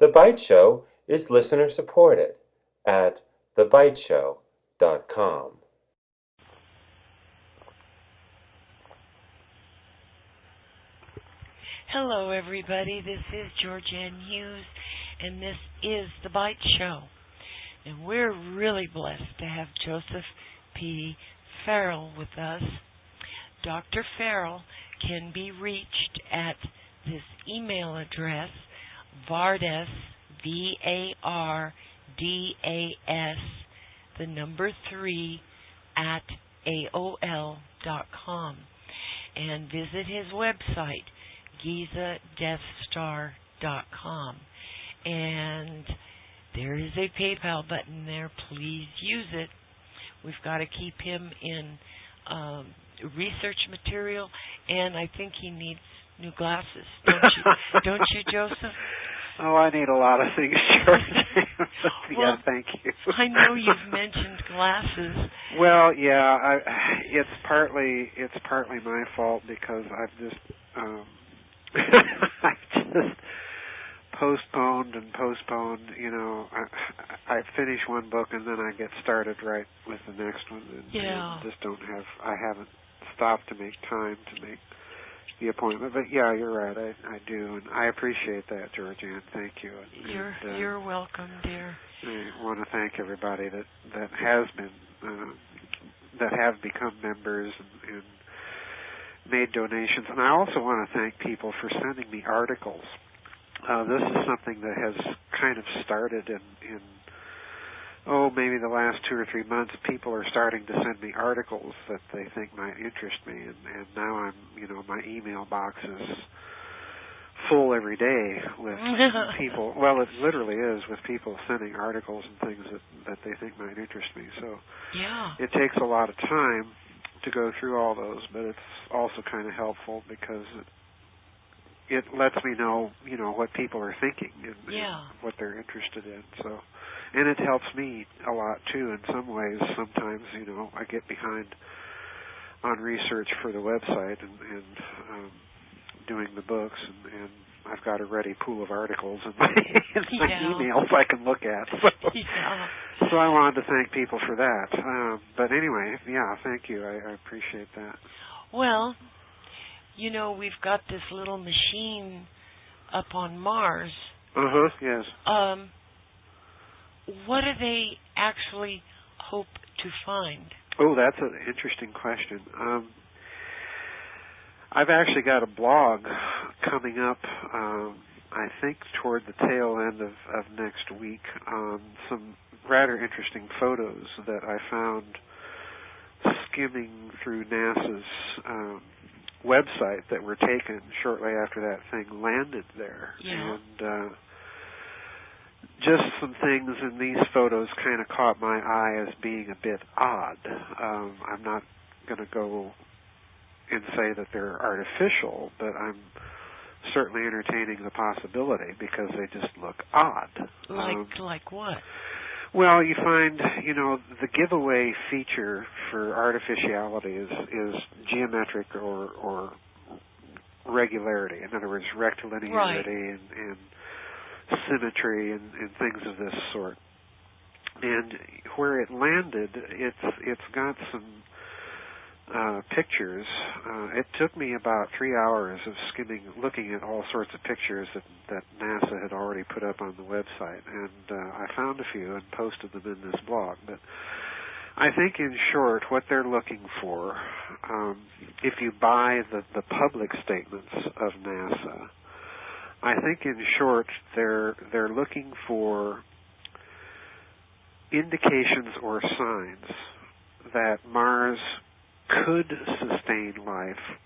The Byte Show is listener-supported at thebyteshow.com. Hello, everybody. This is GeorgeAnn Hughes, and this is The Byte Show. And we're really blessed to have Joseph P. Farrell with us. Dr. Farrell can be reached at this email address, Vardas, V-A-R-D-A-S, the number 3, at AOL.com. And visit his website, GizaDeathStar.com. And there is a PayPal button there. Please use it. We've got to keep him in research material, and I think he needs new glasses. Don't you, Joseph? Oh, I need a lot of things, George. Yeah, thank you. I know you've mentioned glasses. Well, yeah, it's partly my fault because I've just postponed. You know, I finish one book and then I get started right with the next one, and I haven't stopped to make time to make the appointment. But yeah, you're right, I do, and I appreciate that, GeorgeAnn. Thank you. You're welcome, dear. I want to thank everybody that has been that have become members and made donations, and I also want to thank people for sending me articles. This is something that has kind of started in maybe the last 2 or 3 months. People are starting to send me articles that they think might interest me, and now my email box is full every day with people. Well, it literally is, with people sending articles and things that they think might interest me. So it takes a lot of time to go through all those, but it's also kind of helpful because it lets me know, what people are thinking and what they're interested in. So, and it helps me a lot too in some ways. Sometimes, I get behind on research for the website and doing the books, and I've got a ready pool of articles in my emails I can look at. So I wanted to thank people for that. But anyway, thank you. I appreciate that. Well, we've got this little machine up on Mars. Yes. What do they actually hope to find? Oh, that's an interesting question. I've actually got a blog coming up, I think toward the tail end of next week, on some rather interesting photos that I found skimming through NASA's website that were taken shortly after that thing landed there. Yeah. And just some things in these photos kind of caught my eye as being a bit odd. I'm not going to go and say that they're artificial, but I'm certainly entertaining the possibility because they just look odd. Like what? Well, you find, the giveaway feature for artificiality is geometric or regularity. In other words, rectilinearity and symmetry and things of this sort. And where it landed, it's got some pictures. It took me about 3 hours of looking at all sorts of pictures that NASA had already put up on the website, and I found a few and posted them in this blog. But I think, in short, what they're looking for, if you buy the public statements of NASA, I think, in short, they're looking for indications or signs that Mars could sustain life,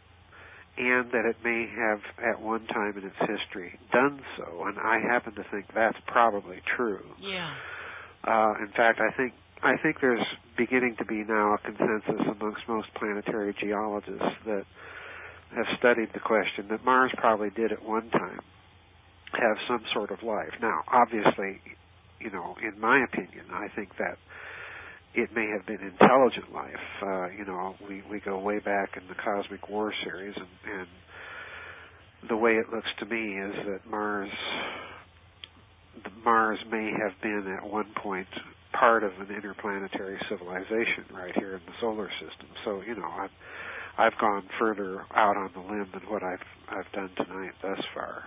and that it may have at one time in its history done so. And I happen to think that's probably true. Yeah. In fact, I think there's beginning to be now a consensus amongst most planetary geologists that have studied the question that Mars probably did at one time have some sort of life. Now, obviously, in my opinion, I think that it may have been intelligent life. We go way back in the Cosmic War series, and the way it looks to me is that Mars have been at one point part of an interplanetary civilization right here in the solar system. So, I've gone further out on the limb than what I've done tonight thus far.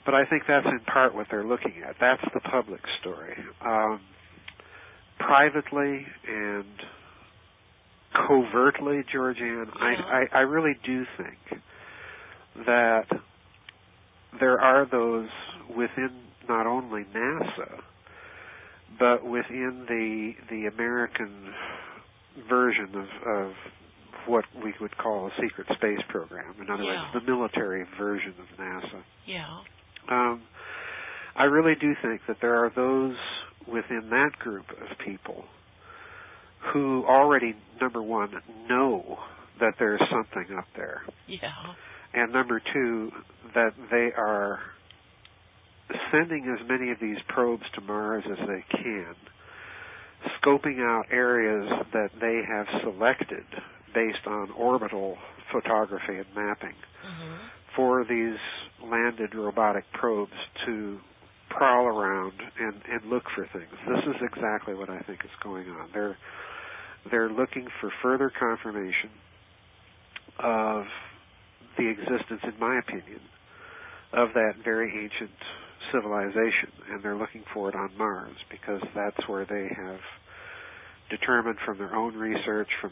But I think that's in part what they're looking at. That's the public story. Privately and covertly, GeorgeAnn, I really do think that there are those within not only NASA, but within the American version of what we would call a secret space program. In other words, the military version of NASA. Yeah. I really do think that there are those within that group of people who already, number one, know that there's something up there. Yeah. And number two, that they are sending as many of these probes to Mars as they can, scoping out areas that they have selected based on orbital photography and mapping for these landed robotic probes to prowl around and look for things. This is exactly what I think is going on. They're looking for further confirmation of the existence, in my opinion, of that very ancient civilization, and they're looking for it on Mars because that's where they have determined from their own research, from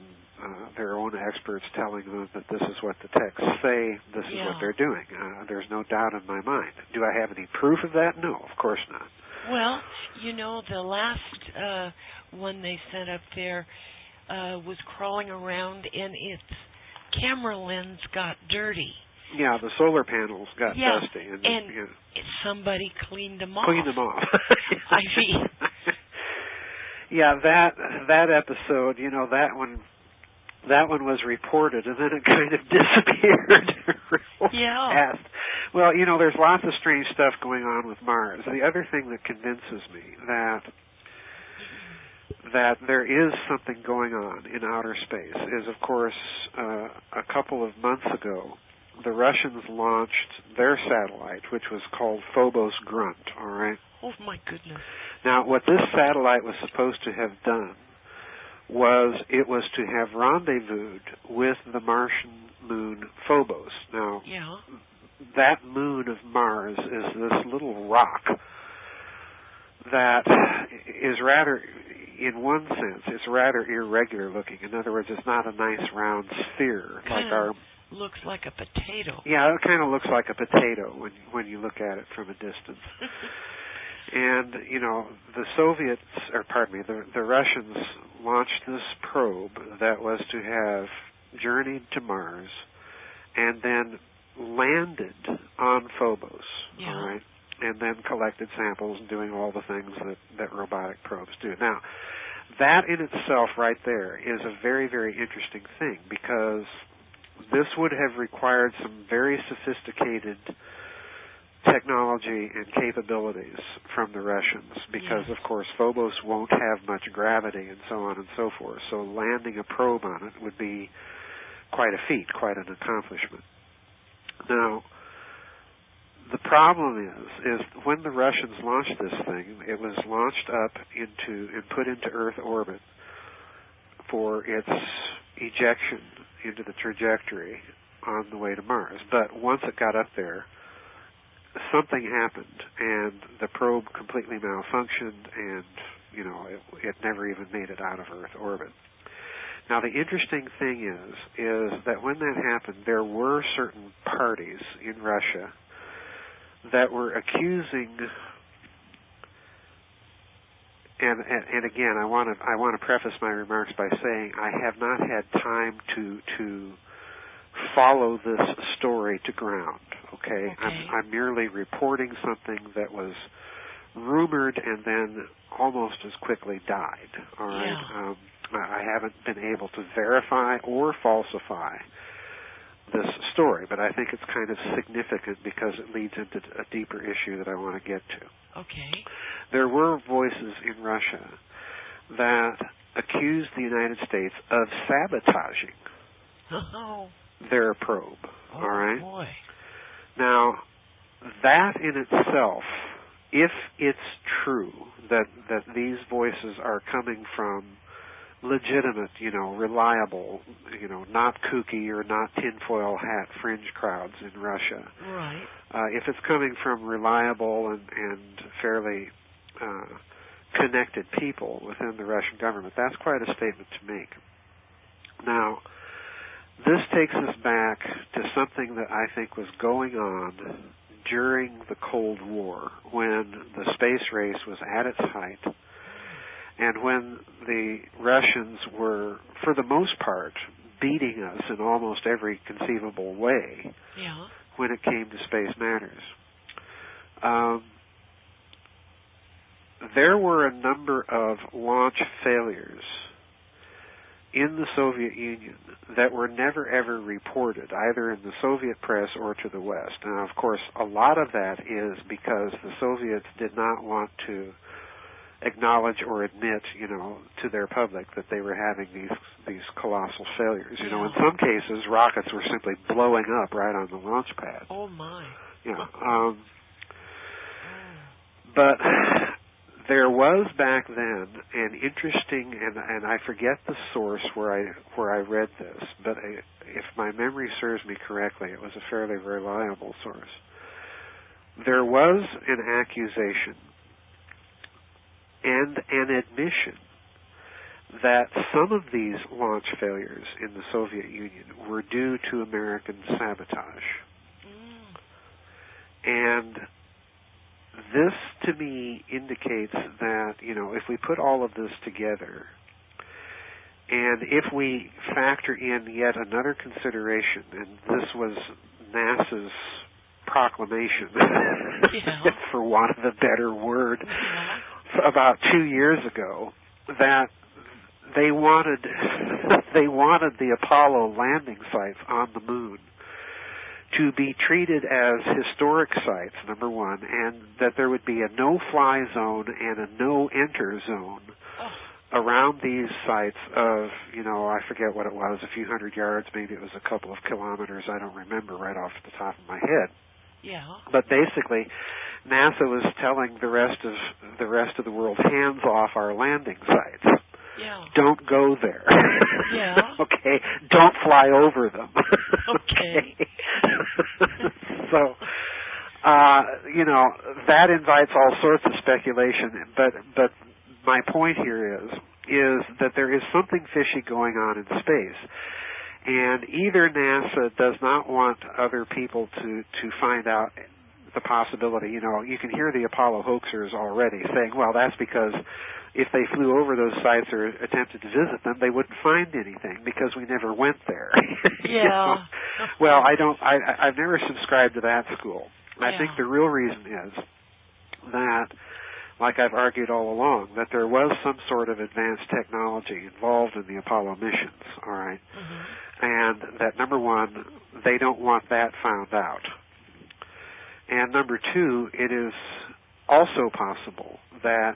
their own experts telling them that this is what the texts say, this is what they're doing. There's no doubt in my mind. Do I have any proof of that? No, of course not. Well, the last one they sent up there was crawling around, and its camera lens got dirty. Yeah, the solar panels got dusty. And somebody cleaned them off. Cleaned them off. I mean... Yeah, that episode, that one was reported, and then it kind of disappeared real fast. Well, there's lots of strange stuff going on with Mars. The other thing that convinces me that there is something going on in outer space is, of course, a couple of months ago, the Russians launched their satellite, which was called Phobos Grunt, all right? Oh, my goodness. Now, what this satellite was supposed to have done was it was to have rendezvoused with the Martian moon Phobos. Now, that moon of Mars is this little rock that is rather, in one sense, it's rather irregular looking. In other words, it's not a nice round sphere like our... Looks like a potato. Yeah, it kind of looks like a potato when you look at it from a distance. And, the Russians launched this probe that was to have journeyed to Mars and then landed on Phobos, all right, and then collected samples and doing all the things that robotic probes do. Now, that in itself right there is a very, very interesting thing because this would have required some very sophisticated technology and capabilities from the Russians because, of course, Phobos won't have much gravity and so on and so forth. So landing a probe on it would be quite a feat, quite an accomplishment. Now, the problem is when the Russians launched this thing, it was launched up into and put into Earth orbit for its ejection into the trajectory on the way to Mars. But once it got up there, something happened, and the probe completely malfunctioned, and, it never even made it out of Earth orbit. Now, the interesting thing is that when that happened, there were certain parties in Russia that were accusing, and again, I want to preface my remarks by saying I have not had time to follow this story to ground. Okay? I'm merely reporting something that was rumored and then almost as quickly died. All right. I haven't been able to verify or falsify this story, but I think it's kind of significant because it leads into a deeper issue that I want to get to. Okay. There were voices in Russia that accused the United States of sabotaging their probe. Oh, all right? Boy. Now, that in itself if it's true that these voices are coming from legitimate, reliable, not kooky or not tinfoil hat fringe crowds in Russia. Right. If it's coming from reliable and fairly connected people within the Russian government, that's quite a statement to make. Now, this takes us back to something that I think was going on during the Cold War, when the space race was at its height, and when the Russians were, for the most part, beating us in almost every conceivable way when it came to space matters. There were a number of launch failures in the Soviet Union that were never ever reported, either in the Soviet press or to the West. Now, of course, a lot of that is because the Soviets did not want to acknowledge or admit, to their public that they were having these colossal failures. In some cases, rockets were simply blowing up right on the launch pad. Oh my! But there was back then an interesting, and I forget the source where I read this, but if my memory serves me correctly, it was a fairly reliable source. There was an accusation and an admission that some of these launch failures in the Soviet Union were due to American sabotage. And this, to me, indicates that, if we put all of this together, and if we factor in yet another consideration, and this was NASA's proclamation, for want of a better word, about 2 years ago, that they wanted the Apollo landing sites on the moon to be treated as historic sites, number one, and that there would be a no-fly zone and a no-enter zone around these sites of, I forget what it was, a few hundred yards, maybe it was a couple of kilometers, I don't remember right off the top of my head. But basically, NASA was telling the rest of the world, hands off our landing sites. Don't go there. Okay? Don't fly over them. Okay? So, that invites all sorts of speculation, but my point here is that there is something fishy going on in space. And either NASA does not want other people to find out the possibility. You can hear the Apollo hoaxers already saying, well, that's because if they flew over those sites or attempted to visit them, they wouldn't find anything because we never went there. Well, I've never subscribed to that school. I think the real reason is that, like I've argued all along, that there was some sort of advanced technology involved in the Apollo missions, all right? And that, number one, they don't want that found out. And number two, it is also possible that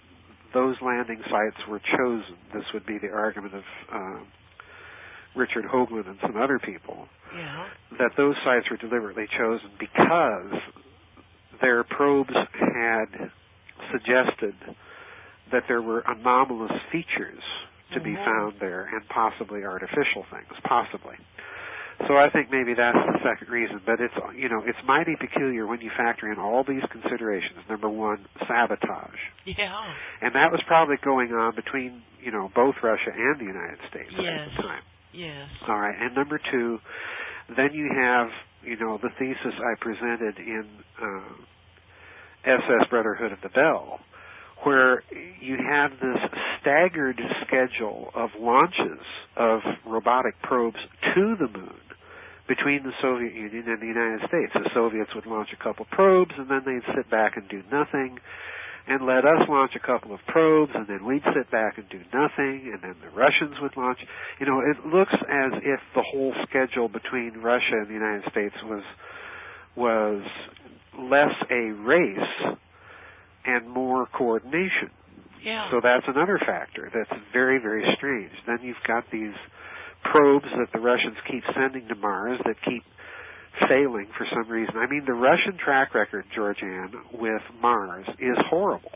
those landing sites were chosen. This would be the argument of Richard Hoagland and some other people, that those sites were deliberately chosen because their probes had suggested that there were anomalous features to be found there, and possibly artificial things, possibly. So I think maybe that's the second reason, but it's mighty peculiar when you factor in all these considerations. Number one, sabotage. And that was probably going on between, both Russia and the United States at the time. All right, and number two, then you have, the thesis I presented in SS Brotherhood of the Bell, where you have this staggered schedule of launches of robotic probes to the moon between the Soviet Union and the United States. The Soviets would launch a couple probes, and then they'd sit back and do nothing, and let us launch a couple of probes, and then we'd sit back and do nothing, and then the Russians would launch. It looks as if the whole schedule between Russia and the United States was less a race and more coordination. So that's another factor that's very, very strange. Then you've got these probes that the Russians keep sending to Mars that keep failing for some reason. I mean, the Russian track record, GeorgeAnn, with Mars is horrible.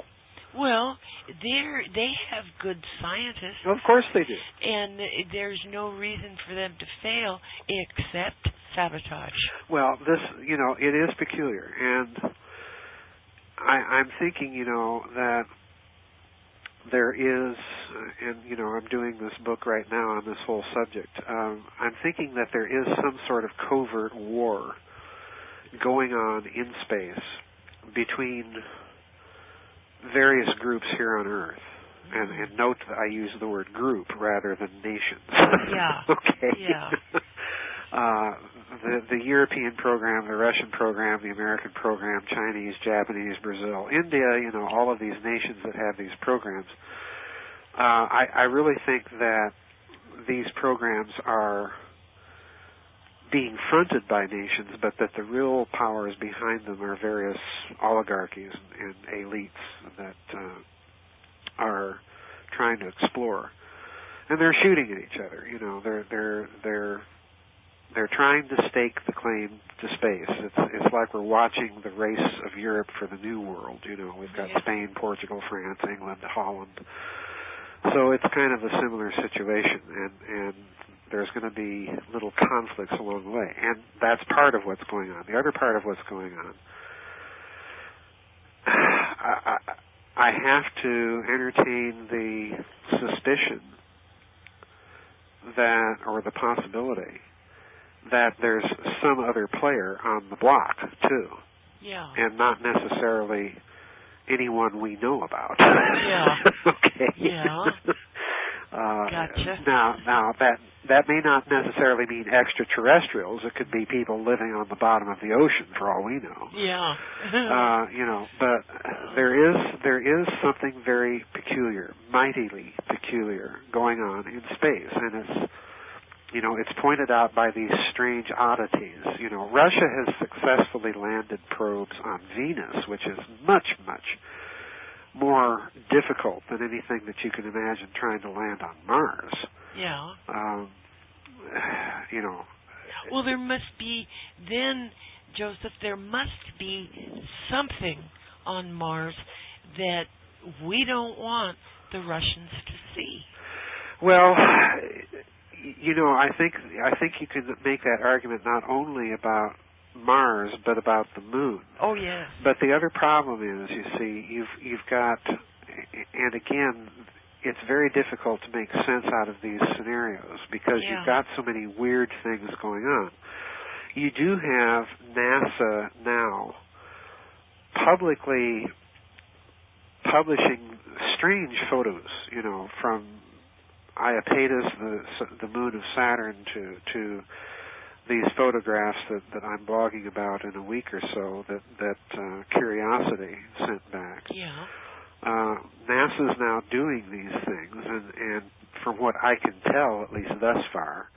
Well, they have good scientists. Of course they do. And there's no reason for them to fail except sabotage. Well, this, it is peculiar. And I'm thinking, that there is, and, I'm doing this book right now on this whole subject. I'm thinking that there is some sort of covert war going on in space between various groups here on Earth. And note that I use the word group rather than nations. Yeah. Okay. Yeah. The European program, the Russian program, the American program, Chinese, Japanese, Brazil, India, all of these nations that have these programs. I really think that these programs are being fronted by nations, but that the real powers behind them are various oligarchies and elites that are trying to explore. And they're shooting at each other. They're trying to stake the claim to space. It's like we're watching the race of Europe for the New World. We've got Spain, Portugal, France, England, Holland. So it's kind of a similar situation, and there's going to be little conflicts along the way. And that's part of what's going on. The other part of what's going on, I have to entertain the suspicion that, or the possibility, that there's some other player on the block, too. Yeah. And not necessarily anyone we know about. Yeah. Okay. Yeah. Gotcha. Now that may not necessarily mean extraterrestrials. It could be people living on the bottom of the ocean, for all we know. Yeah. But there is something very peculiar, mightily peculiar, going on in space, and it's pointed out by these strange oddities. Russia has successfully landed probes on Venus, which is much, much more difficult than anything that you can imagine trying to land on Mars. Yeah. Well, there must be, then, Joseph, there must be something on Mars that we don't want the Russians to see. Well, I think you can make that argument not only about Mars, but about the moon. Oh, yes. But the other problem is, you see, you've got, and again, it's very difficult to make sense out of these scenarios because you've got so many weird things going on. You do have NASA now publicly publishing strange photos, from Iapetus, the moon of Saturn, to these photographs that I'm blogging about in a week or so that Curiosity sent back. Yeah. NASA's now doing these things, and from what I can tell, at least thus far,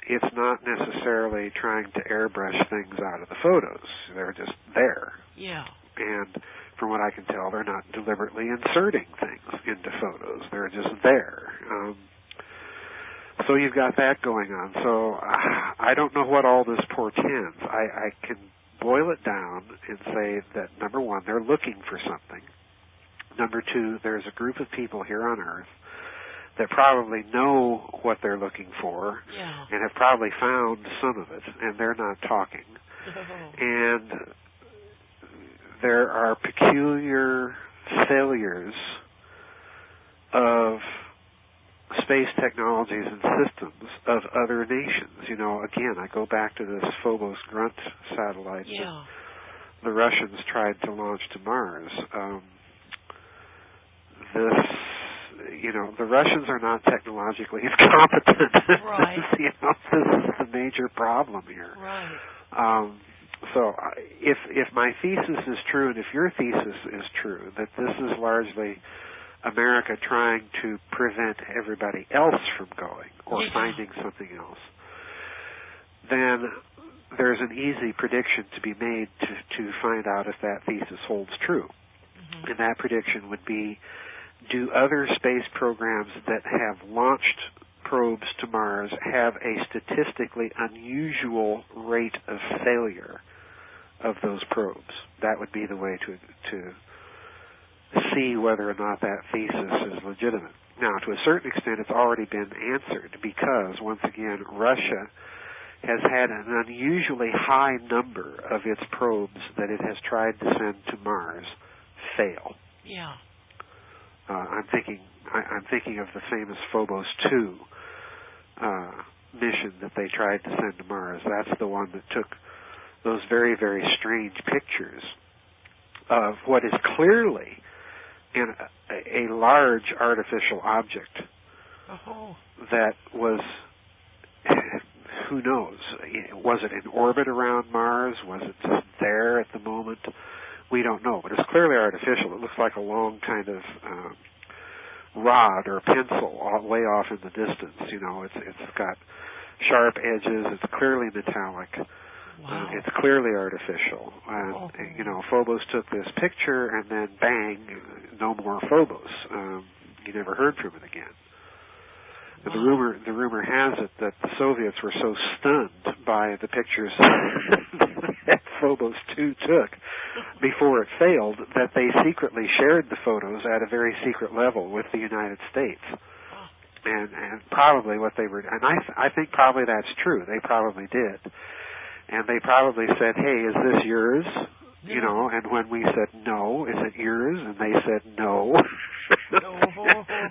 it's not necessarily trying to airbrush things out of the photos. They're just there. Yeah. And from what I can tell, they're not deliberately inserting things into photos. They're just there. So you've got that going on. So I don't know what all this portends. I can boil it down and say that, number one, they're looking for something. Number two, there's a group of people here on Earth that probably know what they're looking for and have probably found some of it, and they're not talking. And there are peculiar failures of space technologies and systems of other nations. Again, I go back to this Phobos Grunt satellite that the Russians tried to launch to Mars. The Russians are not technologically incompetent. Right. This is the major problem here. Right. So if my thesis is true, and if your thesis is true, that this is largely America trying to prevent everybody else from going or finding something else, then there's an easy prediction to be made to find out if that thesis holds true. Mm-hmm. And that prediction would be, do other space programs that have launched probes to Mars have a statistically unusual rate of failure of those probes. That would be the way to see whether or not that thesis is legitimate. Now, to a certain extent, it's already been answered because, once again, Russia has had an unusually high number of its probes that it has tried to send to Mars fail. Yeah. I'm thinking of the famous Phobos 2 mission that they tried to send to Mars. That's the one that took those very, very strange pictures of what is clearly a large artificial object that was, who knows, was it in orbit around Mars? Was it just there at the moment? We don't know, but it's clearly artificial. It looks like a long kind of rod or pencil way off in the distance. You know, it's got sharp edges. It's clearly metallic. Wow. It's clearly artificial. And, you know, Phobos took this picture, and then bang, no more Phobos. You never heard from it again. Wow. The rumor has it that the Soviets were so stunned by the pictures that Phobos 2 took before it failed that they secretly shared the photos at a very secret level with the United States. And probably what they were, and I think probably that's true. They probably did. And they probably said, hey, is this yours? You know, and when we said no, is it yours? And they said no.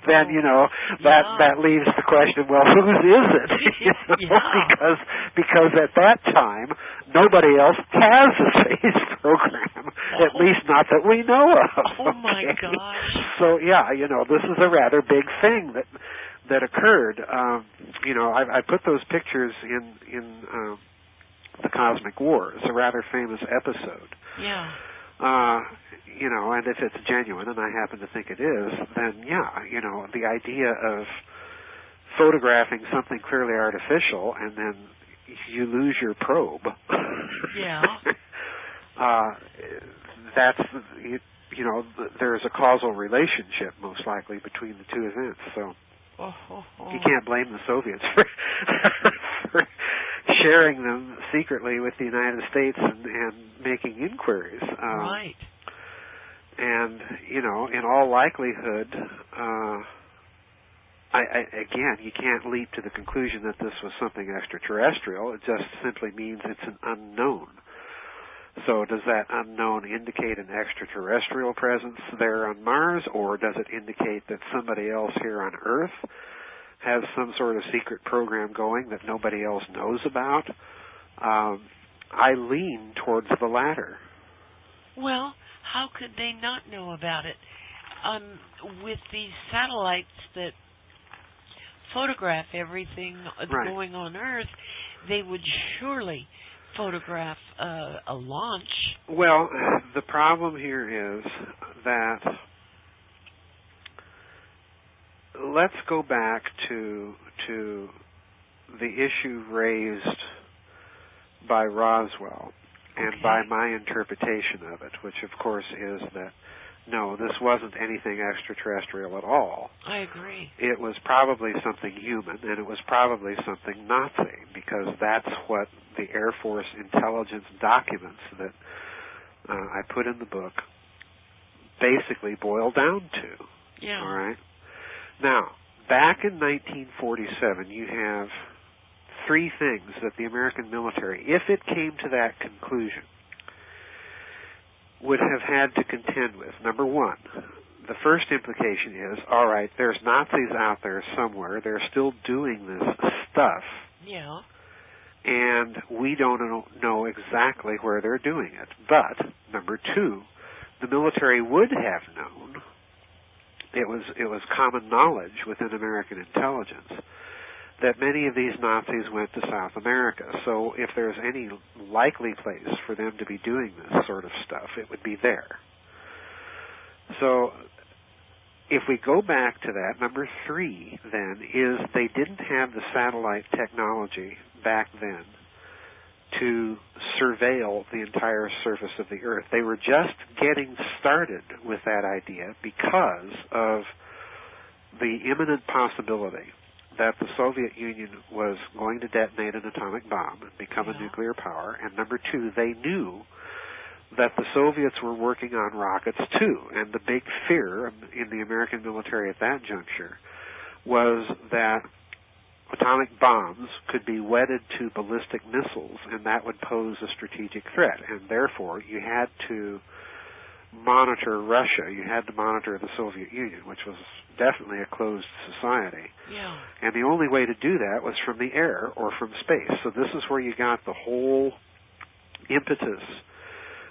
Then, you know, that leaves the question, well, whose is it? You know, because at that time, nobody else has a space program, at least not that we know of. Oh, my gosh. So, yeah, you know, this is a rather big thing that occurred. You know, I put those pictures in The Cosmic War. It's a rather famous episode. Yeah. You know, and if it's genuine, and I happen to think it is, then yeah, you know, the idea of photographing something clearly artificial and then you lose your probe. Yeah. That's, you know, there's a causal relationship most likely between the two events. So you can't blame the Soviets for sharing them secretly with the United States and making inquiries. Right. And, you know, in all likelihood, again, you can't leap to the conclusion that this was something extraterrestrial. It just simply means it's an unknown. So does that unknown indicate an extraterrestrial presence there on Mars, or does it indicate that somebody else here on Earth has some sort of secret program going that nobody else knows about? I lean towards the latter. Well, how could they not know about it? With these satellites that photograph everything going on Earth, they would surely photograph a launch. Well, the problem here is that let's go back to the issue raised by Roswell and by my interpretation of it, which of course is that no, this wasn't anything extraterrestrial at all. I agree. It was probably something human, and it was probably something Nazi, because that's what the Air Force intelligence documents that I put in the book basically boil down to. Yeah. All right? Now, back in 1947, you have three things that the American military, if it came to that conclusion, would have had to contend with. Number one, the first implication is, all right, there's Nazis out there somewhere. They're still doing this stuff. Yeah. And we don't know exactly where they're doing it. But, number two, the military would have known, it was common knowledge within American intelligence, that many of these Nazis went to South America. So if there's any likely place for them to be doing this sort of stuff, it would be there. So if we go back to that, number three then is they didn't have the satellite technology back then to surveil the entire surface of the Earth. They were just getting started with that idea because of the imminent possibility that the Soviet Union was going to detonate an atomic bomb and become a nuclear power, and number two, they knew that the Soviets were working on rockets too, and the big fear in the American military at that juncture was that atomic bombs could be wedded to ballistic missiles, and that would pose a strategic threat, and therefore you had to monitor Russia, you had to monitor the Soviet Union, which was definitely a closed society. Yeah. And the only way to do that was from the air or from space. So this is where you got the whole impetus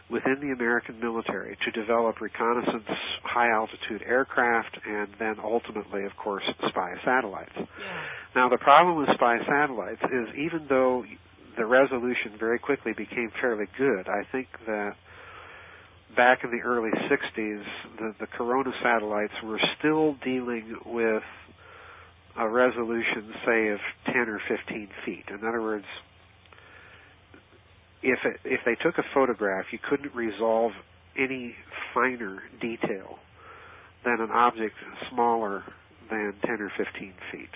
within the American military to develop reconnaissance, high-altitude aircraft, and then ultimately, of course, spy satellites. Yeah. Now, the problem with spy satellites is even though the resolution very quickly became fairly good, I think that back in the early 60s, the Corona satellites were still dealing with a resolution, say, of 10 or 15 feet. In other words, if they took a photograph, you couldn't resolve any finer detail than an object smaller than 10 or 15 feet.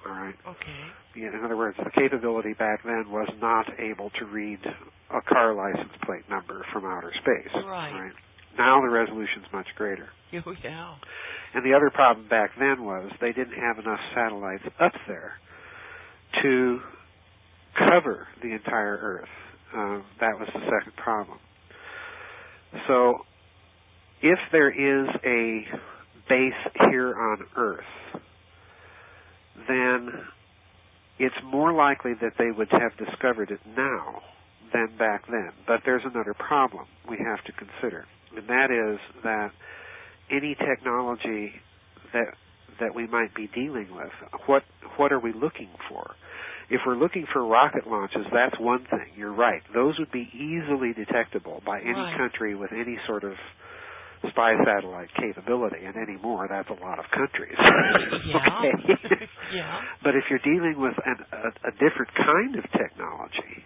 All right? Okay. Yeah, in other words, the capability back then was not able to read a car license plate number from outer space. Right. Now the resolution's much greater. Oh, yeah. And the other problem back then was they didn't have enough satellites up there to cover the entire Earth. That was the second problem. So if there is a base here on Earth, then it's more likely that they would have discovered it now than back then. But there's another problem we have to consider, and that is that any technology that we might be dealing with, what are we looking for? If we're looking for rocket launches, that's one thing. You're right. Those would be easily detectable by any country with any sort of spy satellite capability, and anymore, that's a lot of countries. Okay. Yeah. But if you're dealing with a different kind of technology,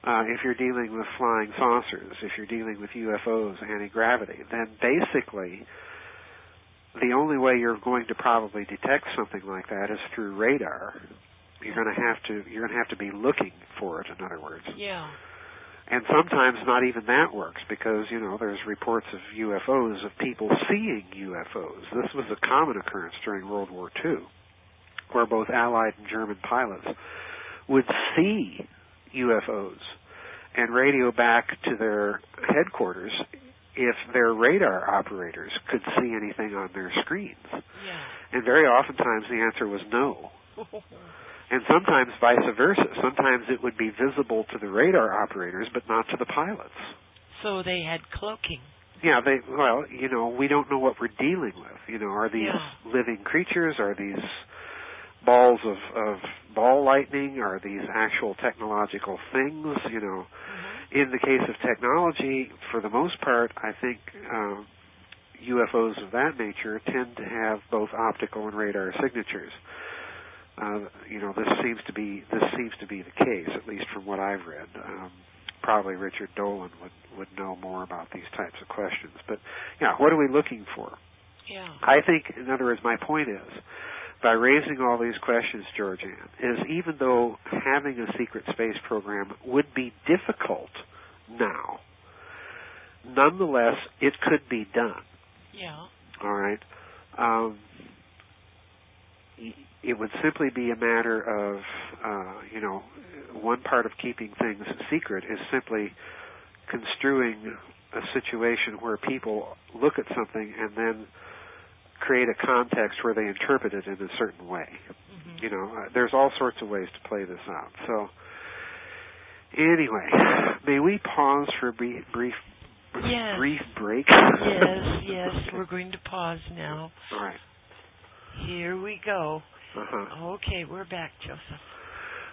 if you're dealing with flying saucers, if you're dealing with UFOs, anti-gravity, then basically the only way you're going to probably detect something like that is through radar. You're going to have to be looking for it, in other words. Yeah. And sometimes not even that works because, there's reports of UFOs, of people seeing UFOs. This was a common occurrence during World War II, where both Allied and German pilots would see UFOs and radio back to their headquarters if their radar operators could see anything on their screens. Yeah. And very oftentimes the answer was no. And sometimes vice versa. Sometimes it would be visible to the radar operators, but not to the pilots. So they had cloaking. Yeah, we don't know what we're dealing with. Are these living creatures? Are these balls of ball lightning? Are these actual technological things? In the case of technology, for the most part, I think UFOs of that nature tend to have both optical and radar signatures. This seems to be the case, at least from what I've read. Probably Richard Dolan would know more about these types of questions. But what are we looking for? Yeah. I think, in other words, my point is, by raising all these questions, GeorgeAnn, is even though having a secret space program would be difficult now, nonetheless, it could be done. Yeah. All right. It would simply be a matter of, one part of keeping things secret is simply construing a situation where people look at something and then create a context where they interpret it in a certain way. Mm-hmm. There's all sorts of ways to play this out. So, anyway, may we pause for a brief break? Yes, we're going to pause now. All right. Here we go. Uh-huh. Okay, we're back, Joseph.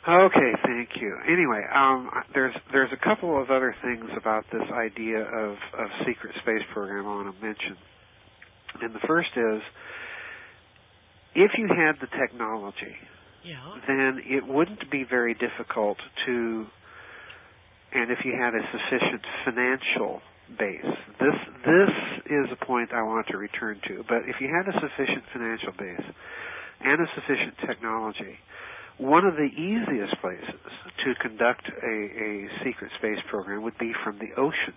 Okay, thank you. Anyway, there's a couple of other things about this idea of secret space program I want to mention. And the first is, if you had the technology, then it wouldn't be very difficult to, and if you had a sufficient financial base. This is a point I want to return to, but if you had a sufficient financial base, and a sufficient technology, one of the easiest places to conduct a secret space program would be from the ocean.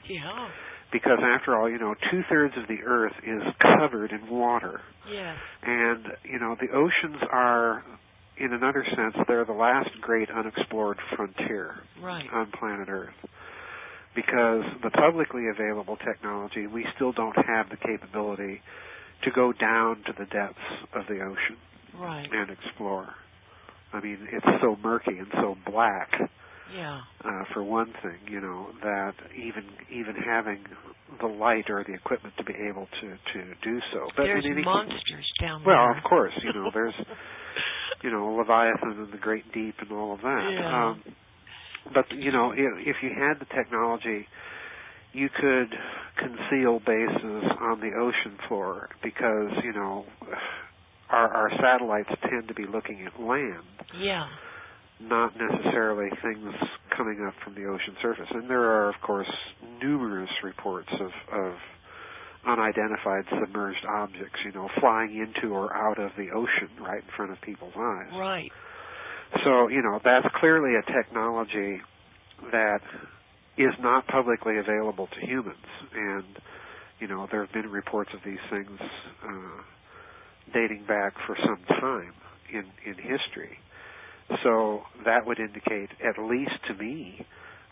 Yeah. Because after all, 2/3 of the Earth is covered in water. Yes. And, the oceans are, in another sense, they're the last great unexplored frontier on planet Earth. Because the publicly available technology, we still don't have the capability to go down to the depths of the ocean and explore. I mean, it's so murky and so black. Yeah. For one thing, that even having the light or the equipment to be able to do so. But there's monsters down there. Well, of course, there's Leviathan and the Great Deep and all of that. Yeah. But if you had the technology, you could conceal bases on the ocean floor because our satellites tend to be looking at land. Yeah. Not necessarily things coming up from the ocean surface. And there are, of course, numerous reports of unidentified submerged objects, flying into or out of the ocean right in front of people's eyes. Right. So, that's clearly a technology that is not publicly available to humans. And, there have been reports of these things dating back for some time in history. So that would indicate, at least to me,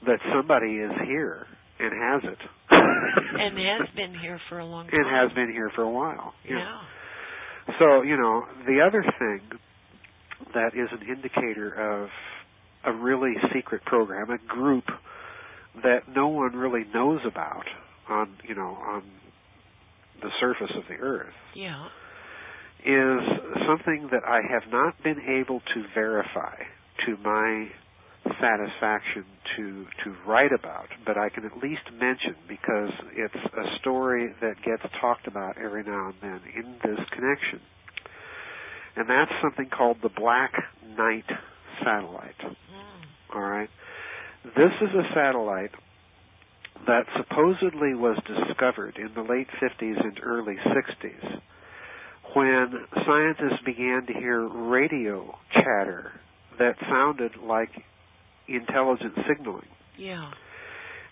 that somebody is here and has it. And has been here for a long time. And has been here for a while. Yeah. So, the other thing that is an indicator of a really secret program, a group that no one really knows about on the surface of the Earth. Yeah. Is something that I have not been able to verify to my satisfaction to write about, but I can at least mention because it's a story that gets talked about every now and then in this connection. And that's something called the Black Knight satellite. All right? This is a satellite that supposedly was discovered in the late 50s and early 60s. When scientists began to hear radio chatter that sounded like intelligent signaling. Yeah.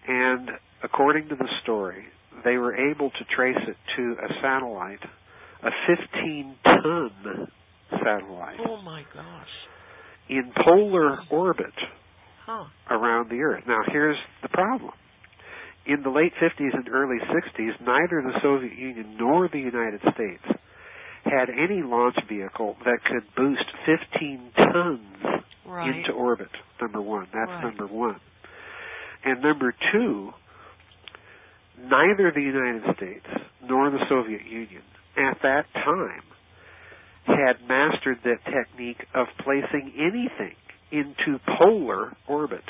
And according to the story, they were able to trace it to a satellite, a 15-ton satellite. Oh, my gosh. In polar orbit around the Earth. Now, here's the problem. In the late 50s and early 60s, neither the Soviet Union nor the United States had any launch vehicle that could boost 15 tons into orbit, number one. That's number one. And number two, neither the United States nor the Soviet Union at that time had mastered that technique of placing anything into polar orbit.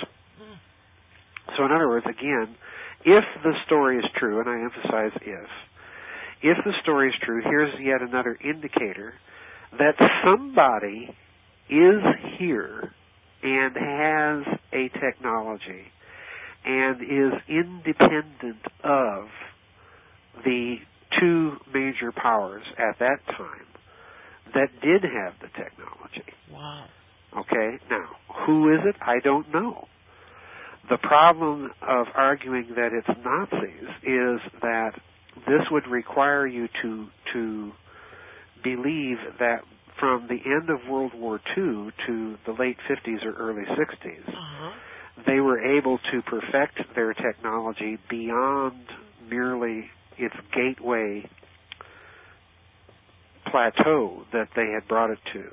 So in other words, again, if the story is true, and I emphasize if the story is true, here's yet another indicator that somebody is here and has a technology and is independent of the two major powers at that time that did have the technology. Wow. Okay, now, who is it? I don't know. The problem of arguing that it's Nazis is that this would require you to believe that from the end of World War II to the late 50s or early 60s, they were able to perfect their technology beyond merely its gateway plateau that they had brought it to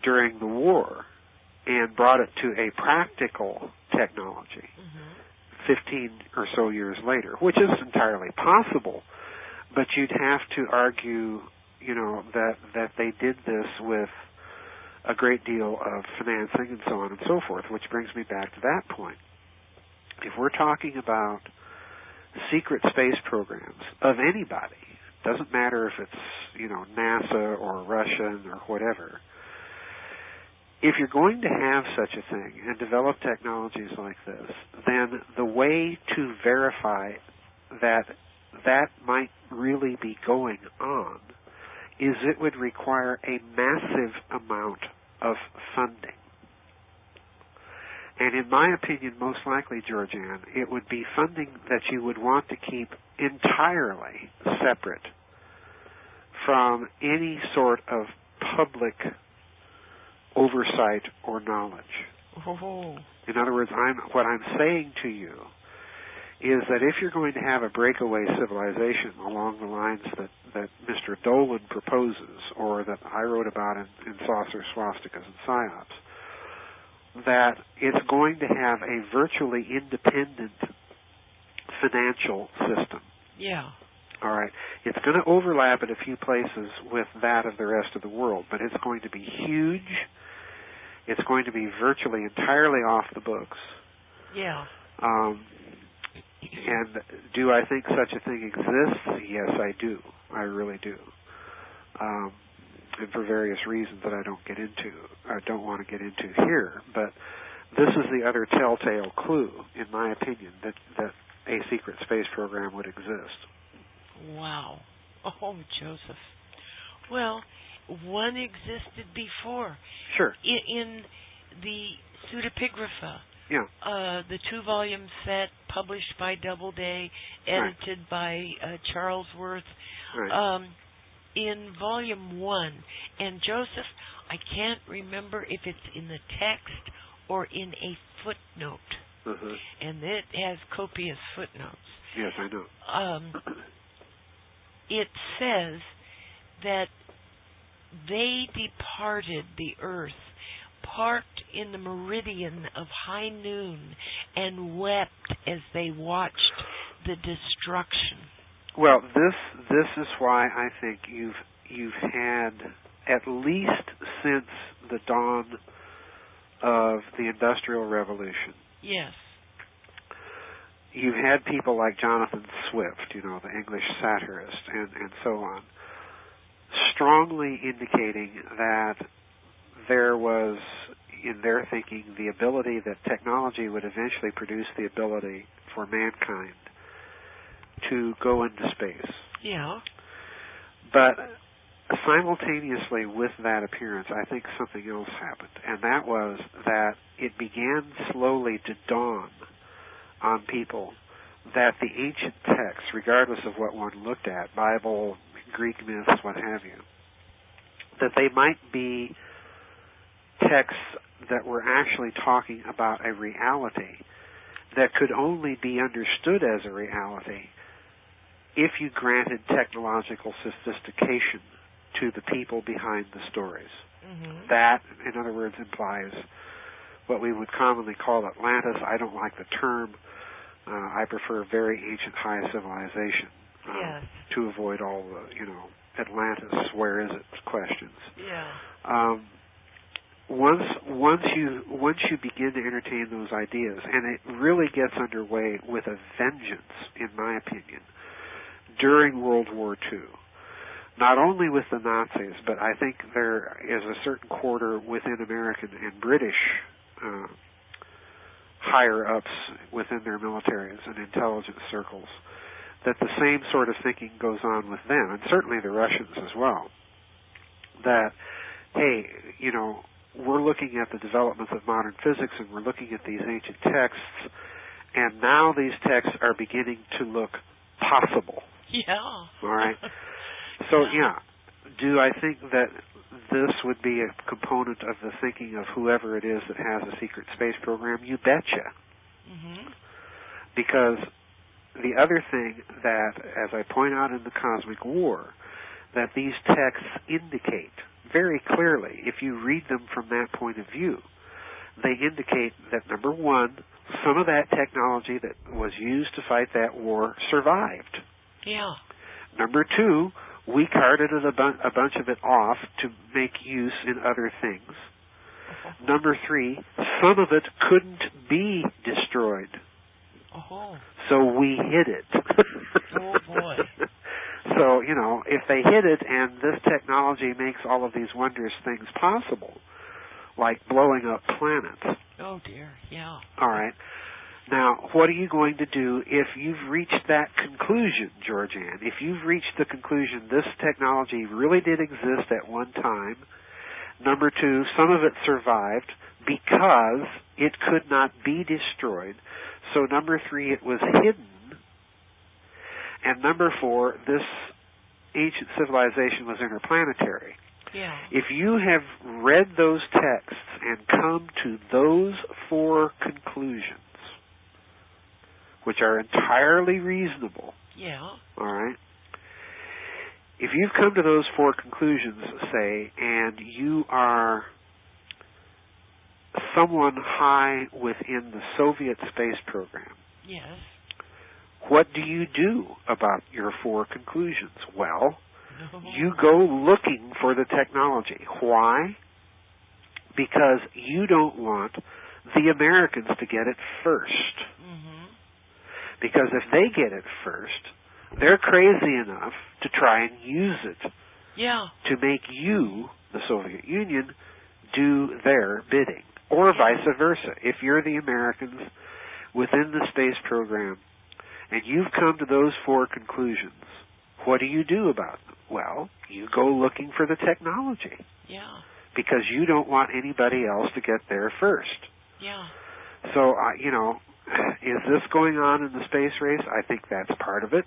during the war and brought it to a practical technology 15 or so years later, which is entirely possible, but you'd have to argue, that they did this with a great deal of financing and so on and so forth, which brings me back to that point. If we're talking about secret space programs of anybody, doesn't matter if it's, NASA or Russian or whatever, if you're going to have such a thing and develop technologies like this, then the way to verify that that might really be going on is it would require a massive amount of funding. And in my opinion, most likely, GeorgeAnn, it would be funding that you would want to keep entirely separate from any sort of public oversight or knowledge. Oh. In other words, what I'm saying to you is that if you're going to have a breakaway civilization along the lines that Mr. Dolan proposes, or that I wrote about in Saucer, Swastikas, and Psyops, that it's going to have a virtually independent financial system. Yeah. All right. It's going to overlap in a few places with that of the rest of the world, but it's going to be huge. It's going to be virtually entirely off the books. Yeah. And do I think such a thing exists? Yes, I do. I really do. And for various reasons that I don't want to get into here. But this is the other telltale clue, in my opinion, that a secret space program would exist. Wow. Oh, Joseph. Well, one existed before. Sure. In the Pseudepigrapha. Yeah. The 2-volume set published by Doubleday, edited by Charles Worth. Right. In volume 1. And Joseph, I can't remember if it's in the text or in a footnote. Uh-huh. And it has copious footnotes. Yes, I know. It says that they departed the earth, parked in the meridian of high noon, and wept as they watched the destruction. Well, this is why I think you've had, at least since the dawn of the Industrial Revolution. Yes. You've had people like Jonathan Swift, the English satirist, and so on, strongly indicating that there was, in their thinking, the ability that technology would eventually produce the ability for mankind to go into space. Yeah. But simultaneously with that appearance, I think something else happened, and that was that it began slowly to dawn on people that the ancient texts, regardless of what one looked at, Bible, Greek myths, what have you, that they might be texts that were actually talking about a reality that could only be understood as a reality if you granted technological sophistication to the people behind the stories. Mm-hmm. That, in other words, implies what we would commonly call Atlantis. I don't like the term. I prefer very ancient high civilization to avoid all the, Atlantis, where is it questions. Yeah. Once you begin to entertain those ideas, and it really gets underway with a vengeance, in my opinion, during World War II. Not only with the Nazis, but I think there is a certain quarter within American and British higher-ups within their militaries and intelligence circles that the same sort of thinking goes on with them, and certainly the Russians as well, that, hey, we're looking at the developments of modern physics and we're looking at these ancient texts, and now these texts are beginning to look possible. Yeah. All right? So, do I think that this would be a component of the thinking of whoever it is that has a secret space program? You betcha. Mm-hmm. Because the other thing that, as I point out in the Cosmic War, that these texts indicate very clearly, if you read them from that point of view, they indicate that, number one, some of that technology that was used to fight that war survived. Yeah. Number two, we carted a bunch of it off to make use in other things. Uh-huh. Number three, some of it couldn't be destroyed. Uh-huh. So we hid it. Oh, boy. So, if they hid it and this technology makes all of these wondrous things possible, like blowing up planets. Oh, dear, yeah. All right. Now, what are you going to do if you've reached that conclusion, GeorgeAnn? If you've reached the conclusion this technology really did exist at one time, number two, some of it survived because it could not be destroyed. So number three, it was hidden. And number four, this ancient civilization was interplanetary. Yeah. If you have read those texts and come to those four conclusions, which are entirely reasonable, Yeah. all right? If you've come to those four conclusions, say, and you are someone high within the Soviet space program, Yes. what do you do about your four conclusions? Well, No. you go looking for the technology. Why? Because you don't want the Americans to get it first. Mm-hmm. Because if they get it first, they're crazy enough to try and use it Yeah. to make you, the Soviet Union, do their bidding. Or vice versa. If you're the Americans within the space program and you've come to those four conclusions, what do you do about them? Well, you go looking for the technology. Yeah. Because you don't want anybody else to get there first. Yeah. So, is this going on in the space race? I think that's part of it.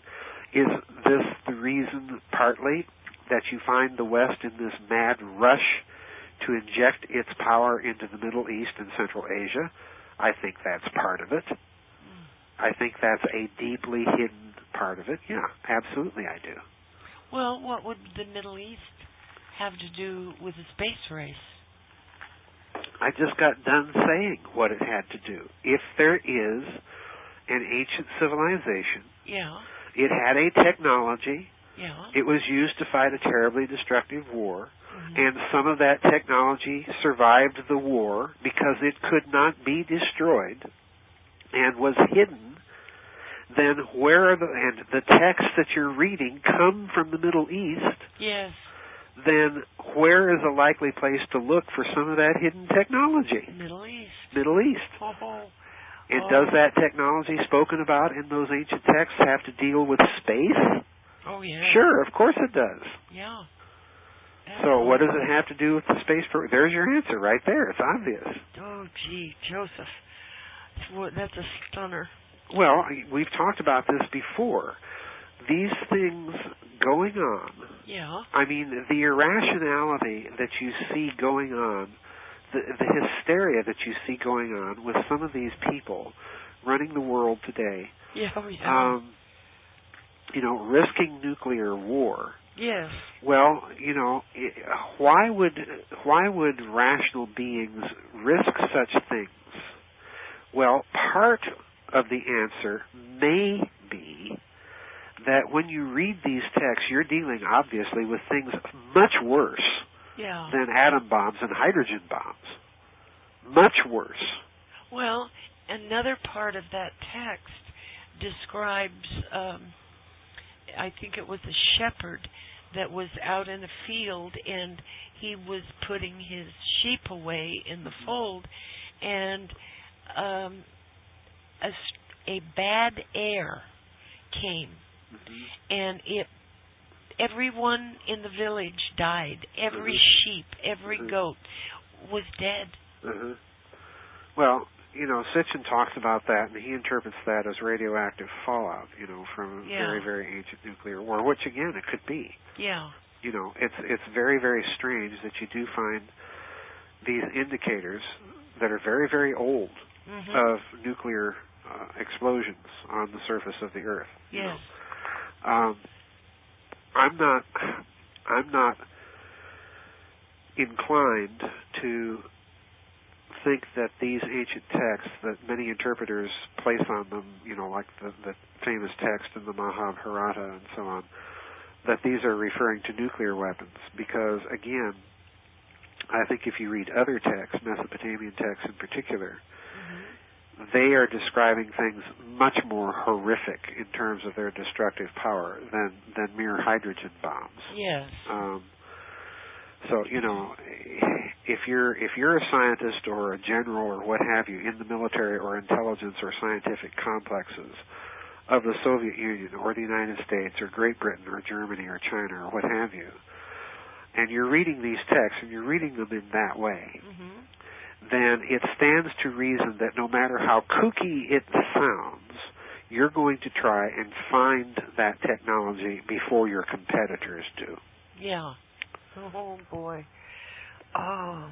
Is this the reason, partly, that you find the West in this mad rush to inject its power into the Middle East and Central Asia? I think that's part of it. I think that's a deeply hidden part of it. Yeah, absolutely I do. Well, what would the Middle East have to do with the space race? I just got done saying what it had to do. If there is an ancient civilization, Yeah. it had a technology, Yeah. it was used to fight a terribly destructive war, Mm-hmm. and some of that technology survived the war because it could not be destroyed and was hidden, then where are and the texts that you're reading come from the Middle East, Yes. then where is a likely place to look for some of that hidden technology? Middle East. Middle East. Oh. And does that technology spoken about in those ancient texts have to deal with space? Oh, yeah. Sure, of course it does. Yeah. So what does it have to do with the space program? There's your answer right there. It's obvious. Oh, gee, Joseph. That's a stunner. Well, we've talked about this before. These things going on, Yeah. I mean, the irrationality that you see going on, the hysteria that you see going on with some of these people running the world today, Yeah. Oh, yeah. Risking nuclear war. Yes. Well, why would rational beings risk such things? Well, part of the answer may be that when you read these texts, you're dealing obviously with things much worse Yeah. than atom bombs and hydrogen bombs. Much worse. Well, another part of that text describes, I think it was a shepherd that was out in a field and he was putting his sheep away in the fold, and a bad air came, and everyone in the village died. Every sheep, every goat was dead. Well, Sitchin talks about that, and he interprets that as radioactive fallout, from a very, very ancient nuclear war, which, again, it could be. Yeah. It's very, very strange that you do find these indicators that are very, very old of nuclear explosions on the surface of the Earth. Yes. I'm not inclined to think that these ancient texts that many interpreters place on them, like the famous text in the Mahabharata and so on, that these are referring to nuclear weapons. Because, again, I think if you read other texts, Mesopotamian texts in particular, they are describing things much more horrific in terms of their destructive power than mere hydrogen bombs. Yes. So, if you're a scientist or a general or what have you in the military or intelligence or scientific complexes of the Soviet Union or the United States or Great Britain or Germany or China or what have you, and you're reading these texts and you're reading them in that way, then it stands to reason that no matter how kooky it sounds, you're going to try and find that technology before your competitors do. Yeah. Oh, boy. Oh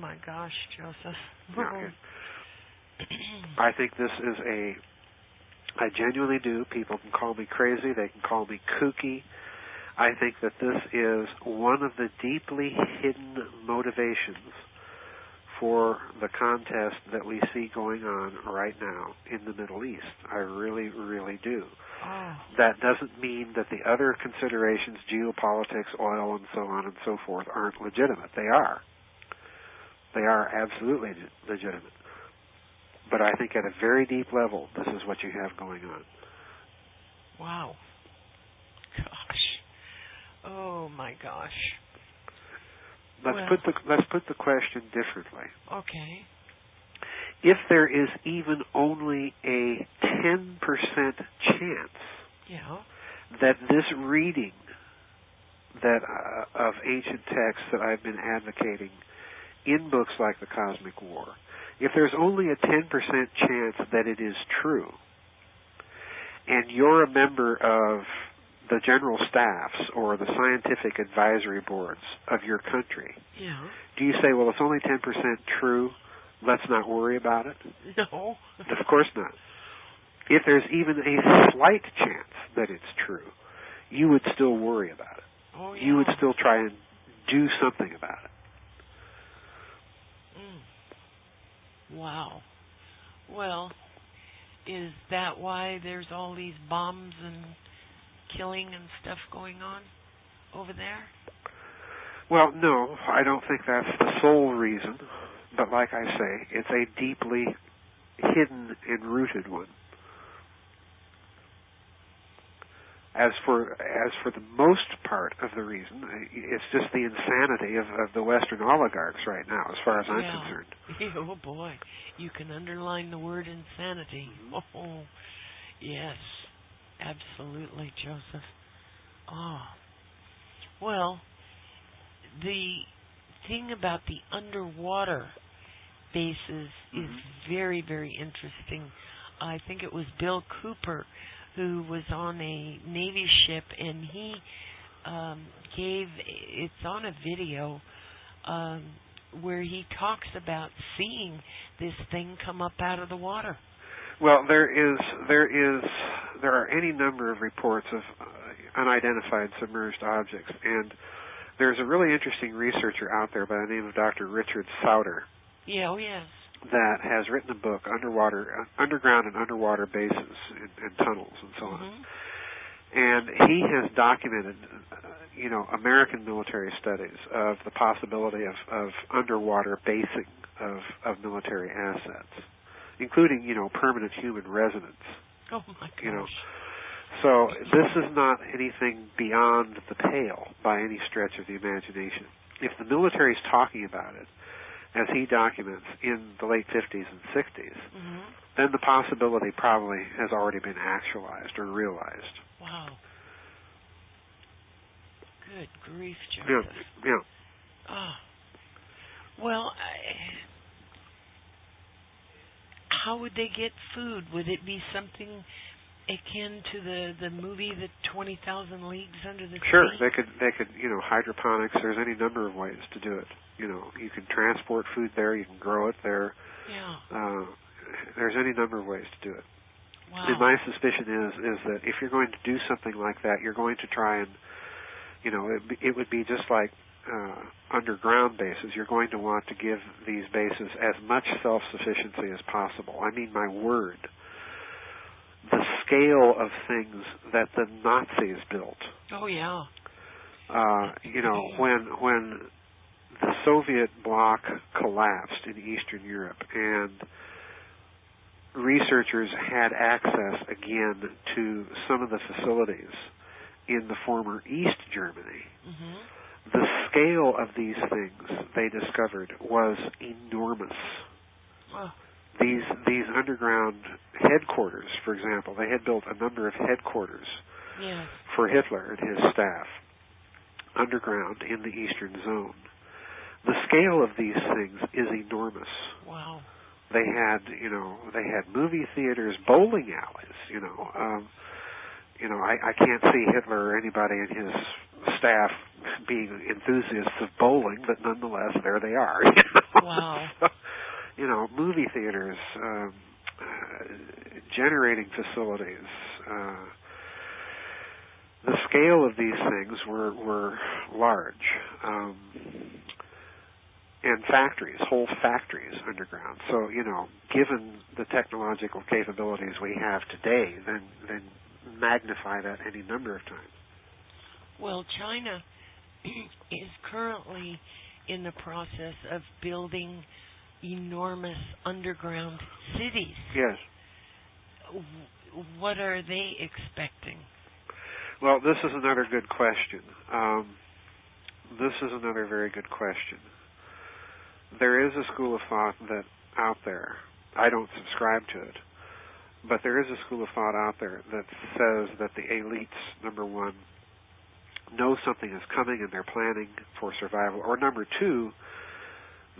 my gosh, Joseph. Yeah, I think this is I genuinely do. People can call me crazy. They can call me kooky. I think that this is one of the deeply hidden motivations for the contest that we see going on right now in the Middle East. I really, really do. Oh. That doesn't mean that the other considerations, geopolitics, oil, and so on and so forth, aren't legitimate. They are. They are absolutely legitimate. But I think at a very deep level, this is what you have going on. Wow. Gosh. Oh, my gosh. Let's put the question differently. Okay. If there is even only a 10% chance that this reading of ancient texts that I've been advocating in books like The Cosmic War, if there's only a 10% chance that it is true, and you're a member of the general staffs or the scientific advisory boards of your country, do you say, well, it's only 10% true, let's not worry about it? No. Of course not. If there's even a slight chance that it's true, you would still worry about it. Oh, yeah. You would still try and do something about it. Wow. Well, is that why there's all these bombs and killing and stuff going on over there? Well, no, I don't think that's the sole reason. But like I say, it's a deeply hidden and rooted one. As for the most part of the reason, it's just the insanity of the Western oligarchs right now, as far as I'm concerned. Oh, boy. You can underline the word insanity. Oh, yes. Absolutely, Joseph. Oh. Well, the thing about the underwater bases is very, very interesting. I think it was Bill Cooper who was on a Navy ship, and he it's on a video where he talks about seeing this thing come up out of the water. Well, there are any number of reports of unidentified submerged objects, and there's a really interesting researcher out there by the name of Dr. Richard Sauter. Yeah, oh yes. That has written a book, Underground and Underwater Bases and Tunnels and so on. And he has documented, American military studies of the possibility of underwater basing of military assets, including, permanent human residence. Oh, my gosh. So this is not anything beyond the pale by any stretch of the imagination. If the military is talking about it, as he documents in the late 50s and 60s, then the possibility probably has already been actualized or realized. Wow. Good grief, Joseph. Yeah. Oh. Well, how would they get food? Would it be something akin to the movie, The 20,000 Leagues Under the Sea? Sure, they could, hydroponics. There's any number of ways to do it. You can transport food there. You can grow it there. Yeah. There's any number of ways to do it. Wow. And my suspicion is that if you're going to do something like that, you're going to try and, it would be just like underground bases. You're going to want to give these bases as much self-sufficiency as possible. I mean, my word. The scale of things that the Nazis built. Oh, yeah. When the Soviet bloc collapsed in Eastern Europe and researchers had access again to some of the facilities in the former East Germany, The scale of these things, they discovered, was enormous. Wow. These underground headquarters, for example, they had built a number of headquarters for Hitler and his staff underground in the eastern zone. The scale of these things is enormous. Wow. They had movie theaters, bowling alleys. I can't see Hitler or anybody in his staff being enthusiasts of bowling, but nonetheless, there they are. Wow. So, movie theaters, generating facilities. The scale of these things were large. And factories, whole factories underground. So, given the technological capabilities we have today, then magnify that any number of times. Well, China is currently in the process of building enormous underground cities. Yes. What are they expecting? Well, this is another good question. This is another very good question. There is a school of thought that out there, I don't subscribe to it, but there is a school of thought out there that says that the elites, number one, know something is coming and they're planning for survival, or number two,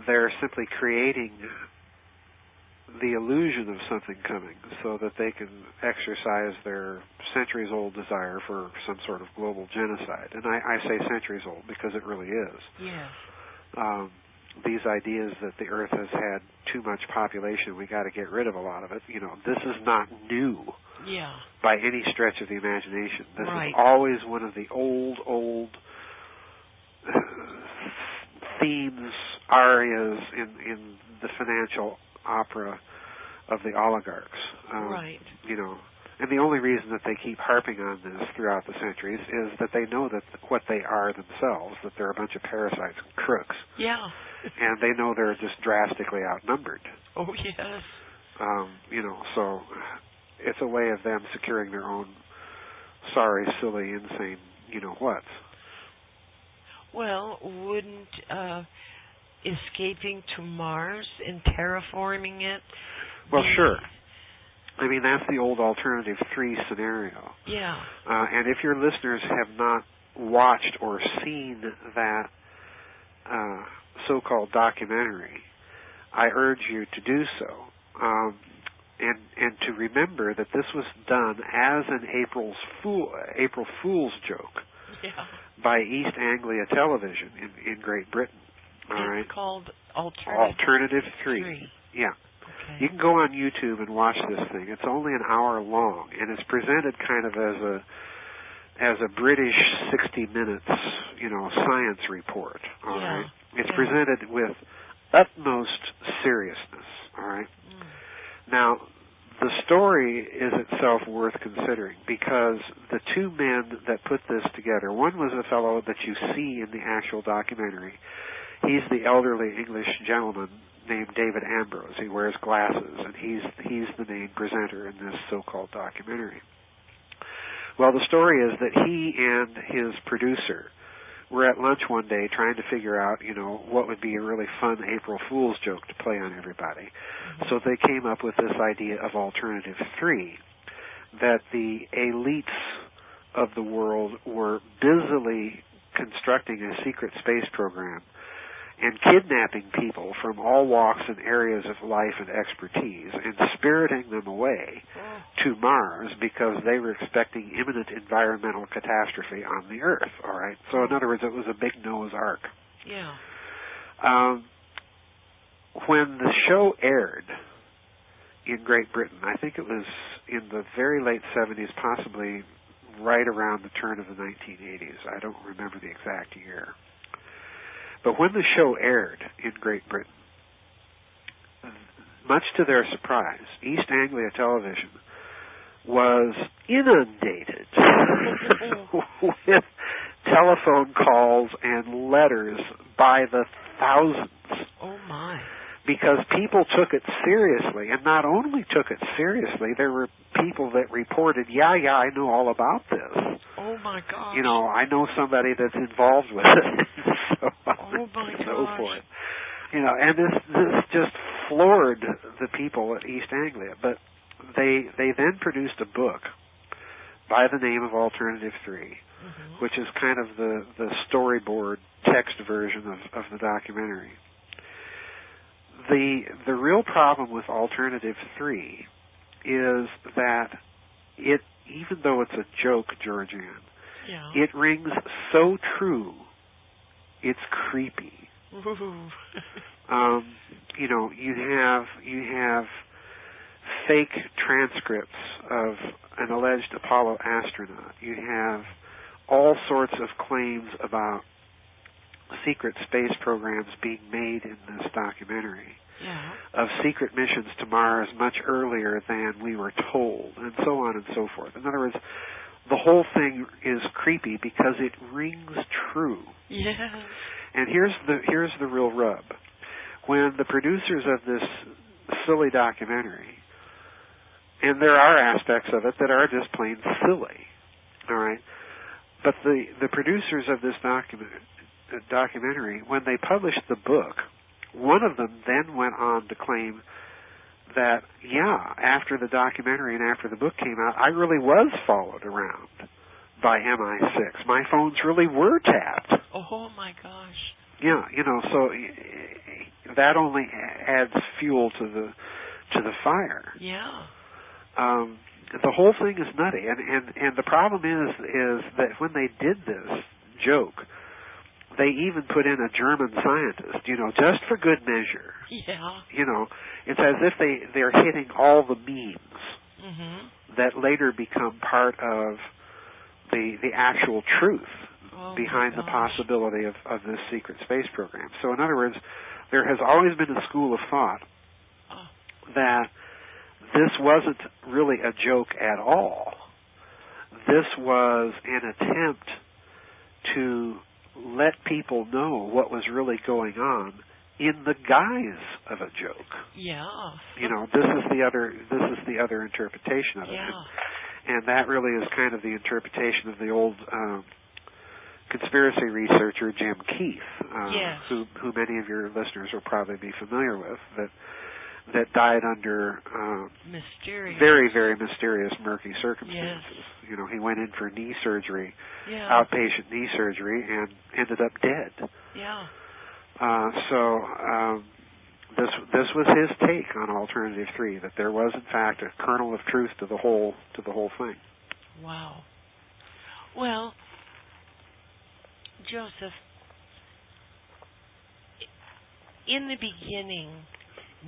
they're simply creating the illusion of something coming so that they can exercise their centuries-old desire for some sort of global genocide. And I say centuries-old because it really is. Yeah. These ideas that the Earth has had too much population, we got to get rid of a lot of it. This is not new by any stretch of the imagination. This is always one of the old themes, arias in the financial opera of the oligarchs. And the only reason that they keep harping on this throughout the centuries is that they know that what they are themselves, that they're a bunch of parasites and crooks. Yeah. And they know they're just drastically outnumbered. Oh, yes. So it's a way of them securing their own sorry, silly, insane, whats. Well, wouldn't escaping to Mars and terraforming it? Well, sure. I mean, that's the old Alternative 3 scenario. Yeah. And if your listeners have not watched or seen that so-called documentary, I urge you to do so. And to remember that this was done as an April Fool's joke by East Anglia Television in Great Britain. It's called Alternative 3. Yeah. Okay. You can go on YouTube and watch this thing. It's only an hour long, and it's presented kind of as a British 60 Minutes, science report. All right. It's presented with utmost seriousness. All right. Now, the story is itself worth considering because the two men that put this together, one was a fellow that you see in the actual documentary. He's the elderly English gentleman named David Ambrose. He wears glasses, and he's the main presenter in this so-called documentary. Well, the story is that he and his producer were at lunch one day trying to figure out, what would be a really fun April Fool's joke to play on everybody. Mm-hmm. So they came up with this idea of Alternative 3, that the elites of the world were busily constructing a secret space program and kidnapping people from all walks and areas of life and expertise and spiriting them away to Mars because they were expecting imminent environmental catastrophe on the Earth, all right? So in other words, it was a big Noah's Ark. Yeah. When the show aired in Great Britain, I think it was in the very late 70s, possibly right around the turn of the 1980s. I don't remember the exact year. But when the show aired in Great Britain, much to their surprise, East Anglia Television was inundated with telephone calls and letters by the thousands. Oh, my. because people took it seriously, and not only took it seriously, there were people that reported, yeah, I know all about this. Oh my gosh. You know, I know somebody that's involved with it. So oh my so gosh. forth. You know, and this just floored the people at East Anglia. But they then produced a book by the name of Alternative 3, which is kind of the storyboard text version of the documentary. The real problem with Alternative 3 is that it, even though it's a joke, GeorgeAnn, it rings so true, it's creepy. You know, you have fake transcripts of an alleged Apollo astronaut. You have all sorts of claims about secret space programs being made in this documentary, of secret missions to Mars much earlier than we were told, and so on and so forth. In other words, the whole thing is creepy because it rings true. Yeah. And here's the real rub. When the producers of this silly documentary, and there are aspects of it that are just plain silly, all right, but the producers of this documentary, when they published the book, one of them then went on to claim that, yeah, after the documentary and after the book came out, I really was followed around by MI6. My phones really were tapped. Oh my gosh. Yeah, you know, so that only adds fuel to the fire. Yeah. The whole thing is nutty, and the problem is that when they did this joke, they even put in a German scientist, you know, just for good measure. Yeah. You know, it's as if they're hitting all the memes that later become part of the actual truth behind the possibility of this secret space program. So in other words, there has always been a school of thought that this wasn't really a joke at all. This was an attempt to let people know what was really going on in the guise of a joke. Yeah. You know, this is the other interpretation of it. And that really is kind of the interpretation of the old conspiracy researcher Jim Keith, who many of your listeners will probably be familiar with, that died under very, very mysterious, murky circumstances. Yes. You know, he went in for knee surgery, yeah. outpatient knee surgery, and ended up dead. Yeah. This was his take on Alternative 3, that there was in fact a kernel of truth to the whole thing. Wow. Well, Joseph, in the beginning,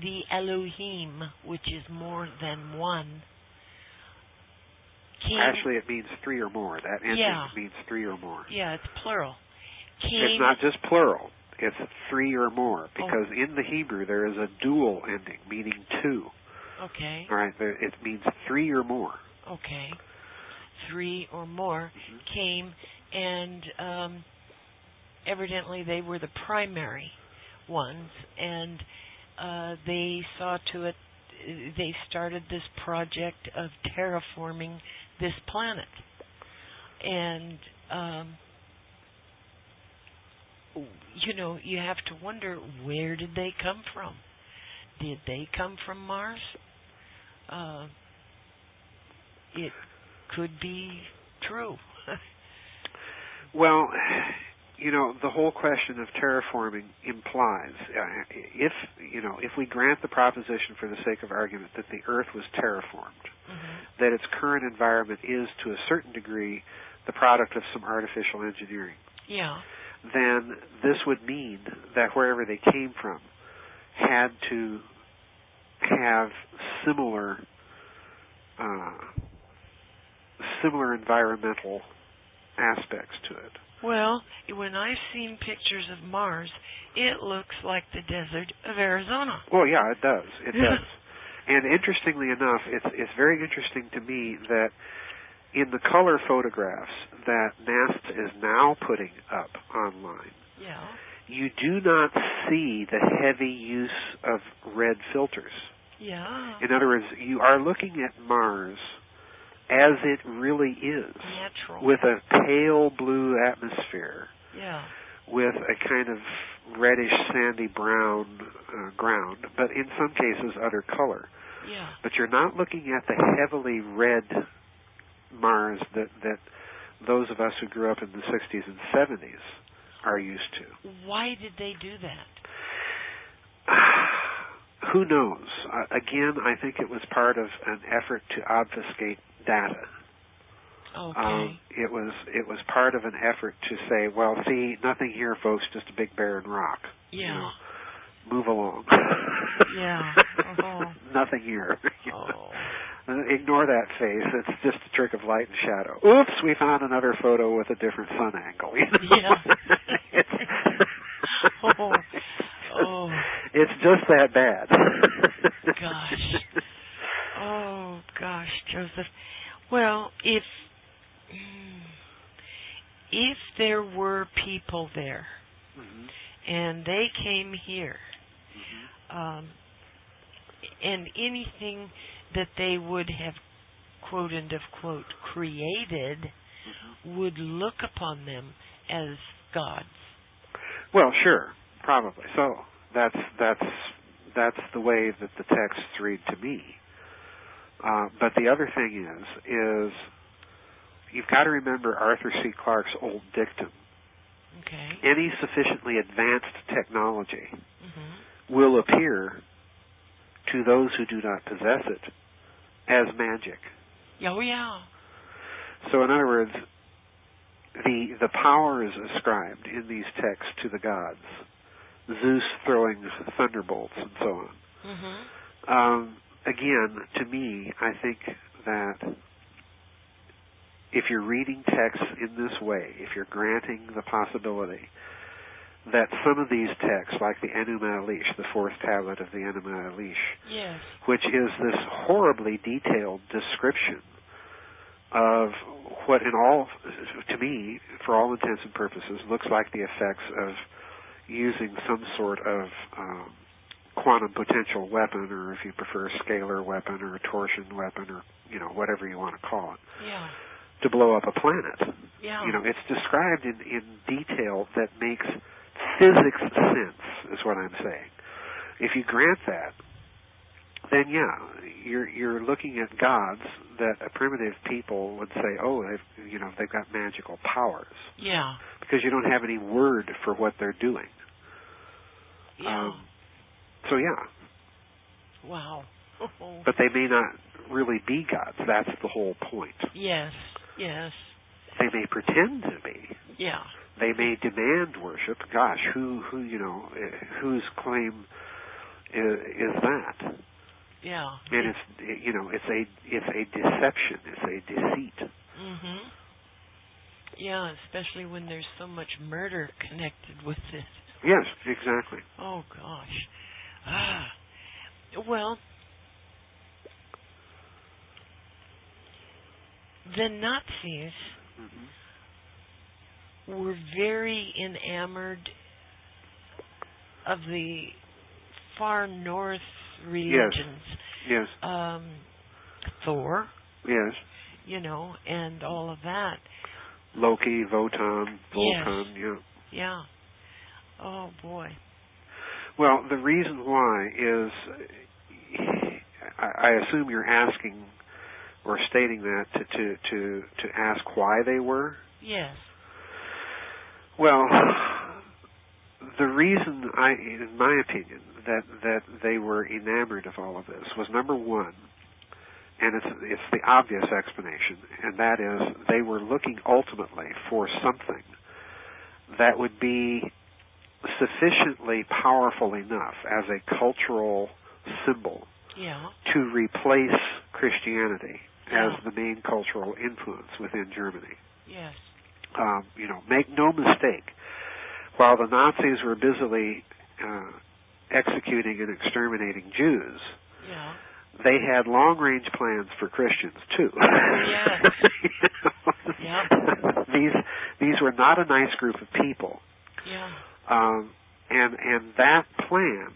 the Elohim, which is more than one, came... Actually, it means three or more. That ending means three or more. Yeah, it's plural. It's not just plural. It's three or more, because in the Hebrew there is a dual ending, meaning two. Okay. All right, it means three or more. Okay. Three or more came, and evidently they were the primary ones, and they saw to it, they started this project of terraforming this planet. And, you know, you have to wonder, where did they come from? Did they come from Mars? It could be true. Well, you know, the whole question of terraforming implies, if we grant the proposition for the sake of argument that the Earth was terraformed, that its current environment is, to a certain degree, the product of some artificial engineering, then this would mean that wherever they came from had to have similar environmental aspects to it. Well, when I've seen pictures of Mars, it looks like the desert of Arizona. Well, yeah, it does. It does. And interestingly enough, it's very interesting to me that in the color photographs that NASA is now putting up online, you do not see the heavy use of red filters. Yeah. In other words, you are looking at Mars as it really is, natural, with a pale blue atmosphere, yeah, with a kind of reddish sandy brown ground, but in some cases other color. yeah. But you're not looking at the heavily red Mars that those of us who grew up in the 60s and 70s are used to. Why did they do that? Who knows? Again, I think it was part of an effort to obfuscate data. Okay. It was part of an effort to say, well, see, nothing here, folks, just a big barren rock. Yeah. You know, move along. Yeah. Uh-huh. Nothing here. Oh. Ignore that face. It's just a trick of light and shadow. Oops, we found another photo with a different sun angle. You know? Yeah. Oh. It's just that bad. Gosh. Oh, gosh, Joseph. Well, if there were people there, mm-hmm. and they came here, mm-hmm. And anything that they would have, quote and quote, created, mm-hmm. would look upon them as gods. Well, sure, probably. So that's the way that the texts read to me. But the other thing is you've got to remember Arthur C. Clarke's old dictum. Okay. Any sufficiently advanced technology mm-hmm. will appear to those who do not possess it as magic. Oh, yeah. So in other words, the power is ascribed in these texts to the gods. Zeus throwing thunderbolts and so on. Mm-hmm. Again, to me, I think that if you're reading texts in this way, if you're granting the possibility that some of these texts, like the Anomalous, the fourth tablet of the Anomalous, yes. which is this horribly detailed description of what in all, to me, for all intents and purposes, looks like the effects of using some sort of quantum potential weapon, or if you prefer, scalar weapon, or a torsion weapon, or whatever you want to call it, yeah. to blow up a planet. Yeah. It's described in detail that makes physics sense, is what I'm saying. If you grant that, then you're looking at gods that a primitive people would say, oh, they've got magical powers. Yeah. Because you don't have any word for what they're doing. Yeah. So yeah. Wow. But they may not really be gods. That's the whole point. Yes. Yes. They may pretend to be. Yeah. They may demand worship. Gosh, whose claim is that? Yeah. And it's a deception. It's a deceit. Mhm. Yeah, especially when there's so much murder connected with it. Yes, exactly. Oh gosh. Well, the Nazis mm-hmm. were very enamored of the far north religions. Yes. Thor. Yes. And all of that. Loki, Wotan, Vulcan. Yes. Yeah. Oh boy. Well, the reason why is, I assume you're asking or stating that to ask why they were. Yes. Well, the reason, in my opinion, that they were enamored of all of this was, number one, and it's the obvious explanation, and that is they were looking ultimately for something that would be sufficiently powerful enough as a cultural symbol to replace Christianity as the main cultural influence within Germany. Yes. Make no mistake, while the Nazis were busily executing and exterminating Jews, they had long-range plans for Christians too. Yes. These were not a nice group of people. Yeah. And that plan,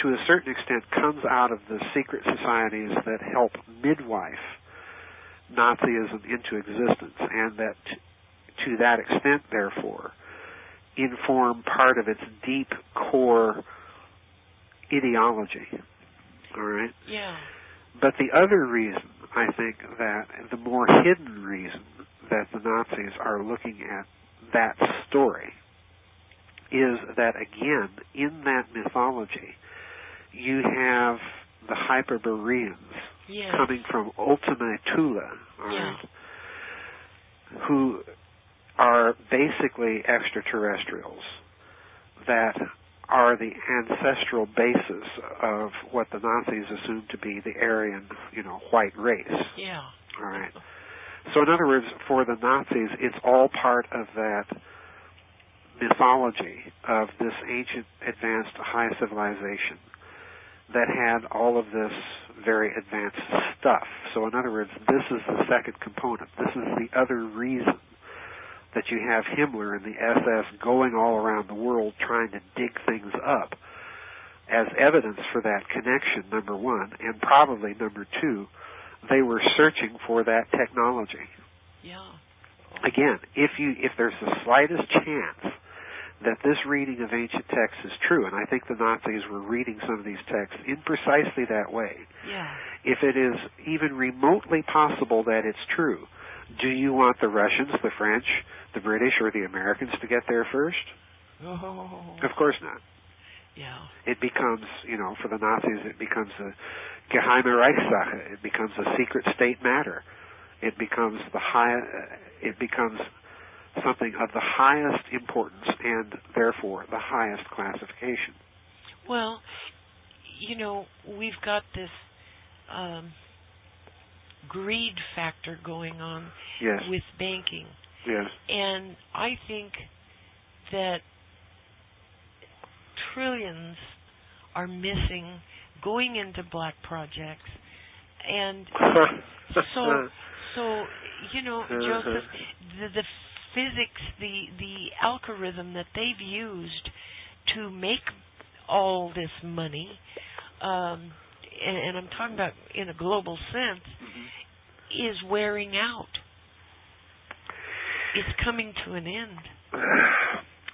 to a certain extent, comes out of the secret societies that help midwife Nazism into existence, and that to that extent, therefore, inform part of its deep core ideology. All right? Yeah. But the other reason, I think, that the more hidden reason that the Nazis are looking at that story is that, again, in that mythology, you have the Hyperboreans coming from Ultima Thule, all right, who are basically extraterrestrials that are the ancestral basis of what the Nazis assumed to be the Aryan, white race. Yeah. All right. So in other words, for the Nazis, it's all part of that mythology of this ancient, advanced, high civilization that had all of this very advanced stuff. So in other words, this is the second component. This is the other reason that you have Himmler and the SS going all around the world trying to dig things up as evidence for that connection, number one, and probably number two, they were searching for that technology. Yeah. Again, if there's the slightest chance that this reading of ancient texts is true, and I think the Nazis were reading some of these texts in precisely that way, if it is even remotely possible that it's true, do you want the Russians, the French, the British, or the Americans to get there first? Oh. Of course not. Yeah. It becomes, for the Nazis, it becomes a geheime Reichssache. It becomes a secret state matter. It becomes something of the highest importance and therefore the highest classification. Well, we've got this greed factor going on with banking. Yes. And I think that trillions are missing going into black projects. And so Joseph, the physics, the algorithm that they've used to make all this money, and I'm talking about in a global sense, is wearing out. It's coming to an end.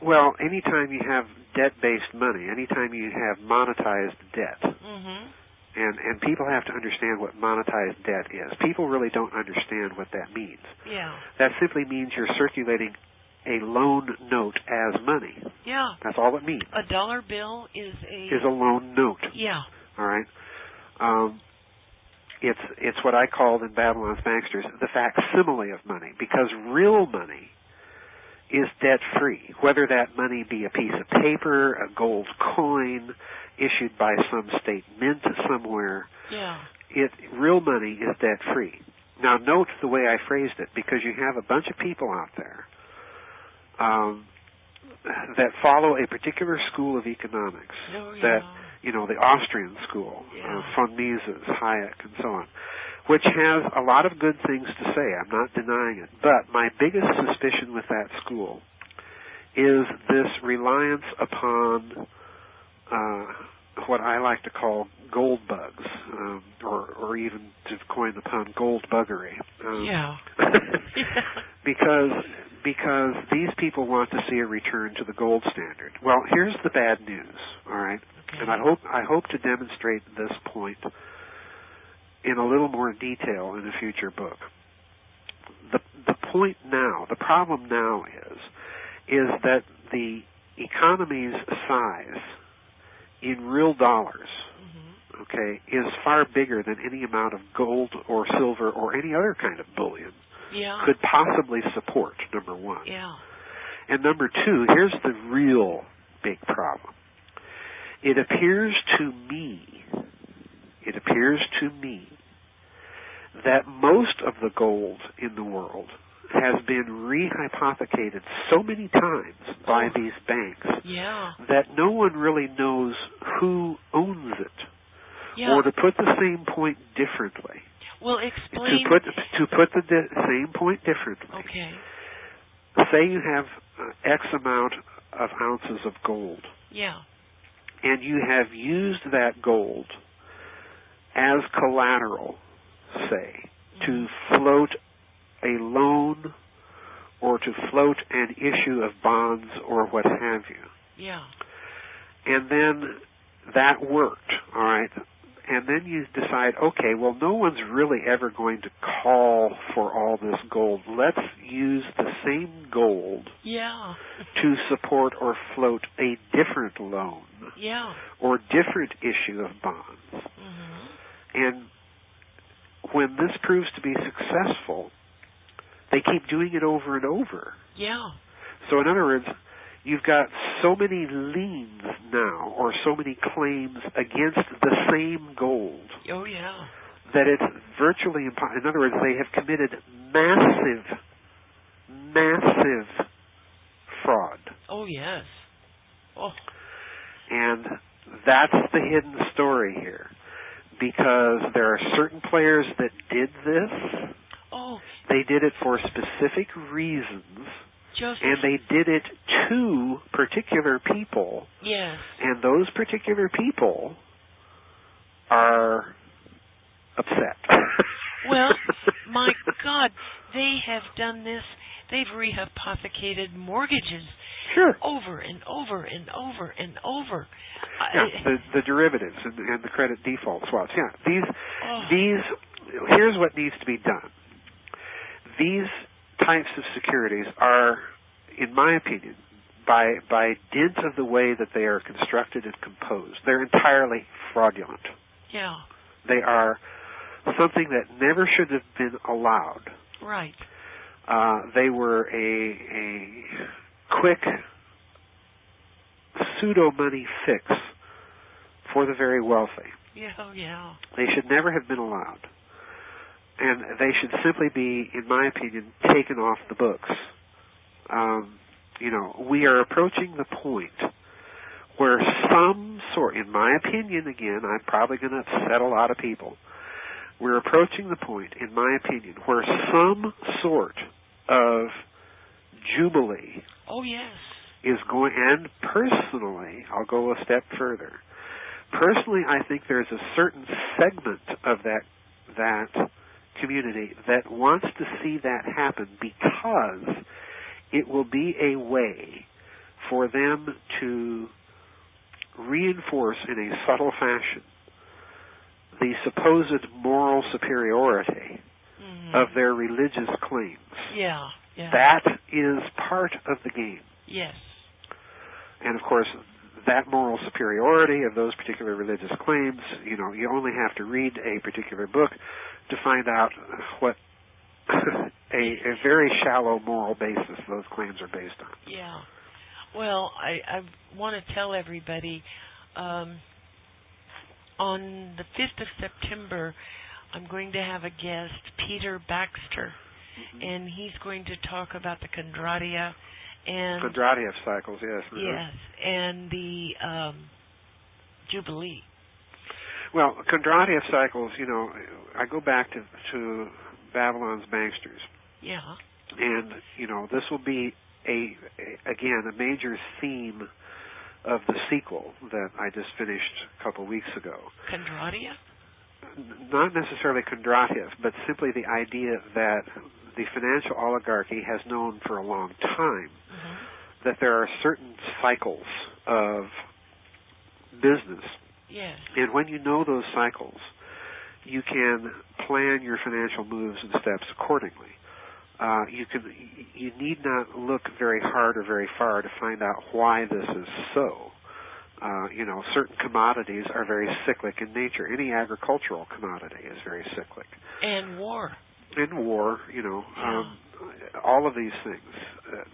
Well, anytime you have debt-based money, anytime you have monetized debt, and people have to understand what monetized debt is. People really don't understand what that means. Yeah. That simply means you're circulating a loan note as money. Yeah. That's all it means. A dollar bill is a loan note. Yeah. All right. It's what I called in Babylon's Banksters the facsimile of money, because real money is debt-free, whether that money be a piece of paper, a gold coin issued by some state mint somewhere. Yeah. Real money is debt-free. Now, note the way I phrased it, because you have a bunch of people out there that follow a particular school of economics, that, the Austrian school, von Mises, Hayek, and so on, which has a lot of good things to say. I'm not denying it. But my biggest suspicion with that school is this reliance upon what I like to call gold bugs, or even to coin the pun, gold buggery. Because these people want to see a return to the gold standard. Well, here's the bad news, all right? Okay. And I hope to demonstrate this point in a little more detail in a future book. The point now, the problem now is that the economy's size in real dollars, is far bigger than any amount of gold or silver or any other kind of bullion could possibly support, number one. Yeah. And number two, here's the real big problem. It appears to me that most of the gold in the world has been rehypothecated so many times by these banks that no one really knows who owns it. Yeah. Or to put the same point differently. Well, explain. To put the same point differently. Okay. Say you have X amount of ounces of gold. Yeah. And you have used that gold as collateral, say, to float a loan or to float an issue of bonds or what have you. Yeah. And then that worked, all right? And then you decide, okay, well, no one's really ever going to call for all this gold. Let's use the same gold to support or float a different loan or different issue of bonds. And when this proves to be successful, they keep doing it over and over. Yeah. So in other words, you've got so many liens now, or so many claims against the same gold. Oh, yeah. That it's virtually impossible. In other words, they have committed massive fraud. Oh, yes. Oh. And that's the hidden story here. Because there are certain players that did this. Oh. They did it for specific reasons. Joseph. And they did it to particular people. Yes. And those particular people are upset. Well, my God, they have done this. They've rehypothecated mortgages. Sure. Over and over and over and over. Yeah, the derivatives and the credit default swaps. Yeah, these. Here's what needs to be done. These types of securities are, in my opinion, by dint of the way that they are constructed and composed, they're entirely fraudulent. Yeah. They are something that never should have been allowed. Right. They were a quick pseudo-money fix for the very wealthy. Yeah. They should never have been allowed. And they should simply be, in my opinion, taken off the books. We are approaching the point where some sort, in my opinion, again, I'm probably going to upset a lot of people. We're approaching the point, in my opinion, where some sort of jubilee is going, and personally, I'll go a step further. Personally, I think there's a certain segment of that community that wants to see that happen because it will be a way for them to reinforce in a subtle fashion the supposed moral superiority of their religious claims. Yeah. That is part of the game. Yes. And of course, that moral superiority of those particular religious claims, you only have to read a particular book to find out what a very shallow moral basis those claims are based on. Yeah. Well, I want to tell everybody, on the 5th of September, I'm going to have a guest, Peter Baxter, and he's going to talk about the Kondratia and Kondratia cycles, yes. Yes, and the Jubilee. Well, Kondratia cycles, I go back to Babylon's banksters. Yeah. And, this will be again a major theme of the sequel that I just finished a couple weeks ago. Kondratia? Not necessarily Kondratia, but simply the idea that the financial oligarchy has known for a long time that there are certain cycles of business. Yes. And when you know those cycles, you can plan your financial moves and steps accordingly. You need not look very hard or very far to find out why this is so. Certain commodities are very cyclic in nature. Any agricultural commodity is very cyclic. And war. All of these things.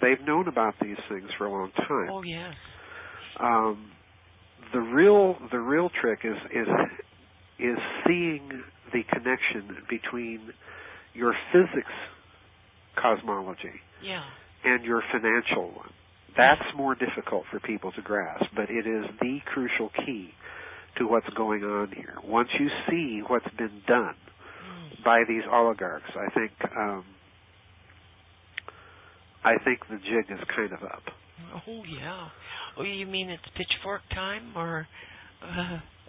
They've known about these things for a long time. Oh, yes. The real trick is seeing the connection between your physics cosmology and your financial one. That's more difficult for people to grasp, but it is the crucial key to what's going on here. Once you see what's been done I think the jig is kind of up. Oh yeah. Oh, you mean it's pitchfork time, or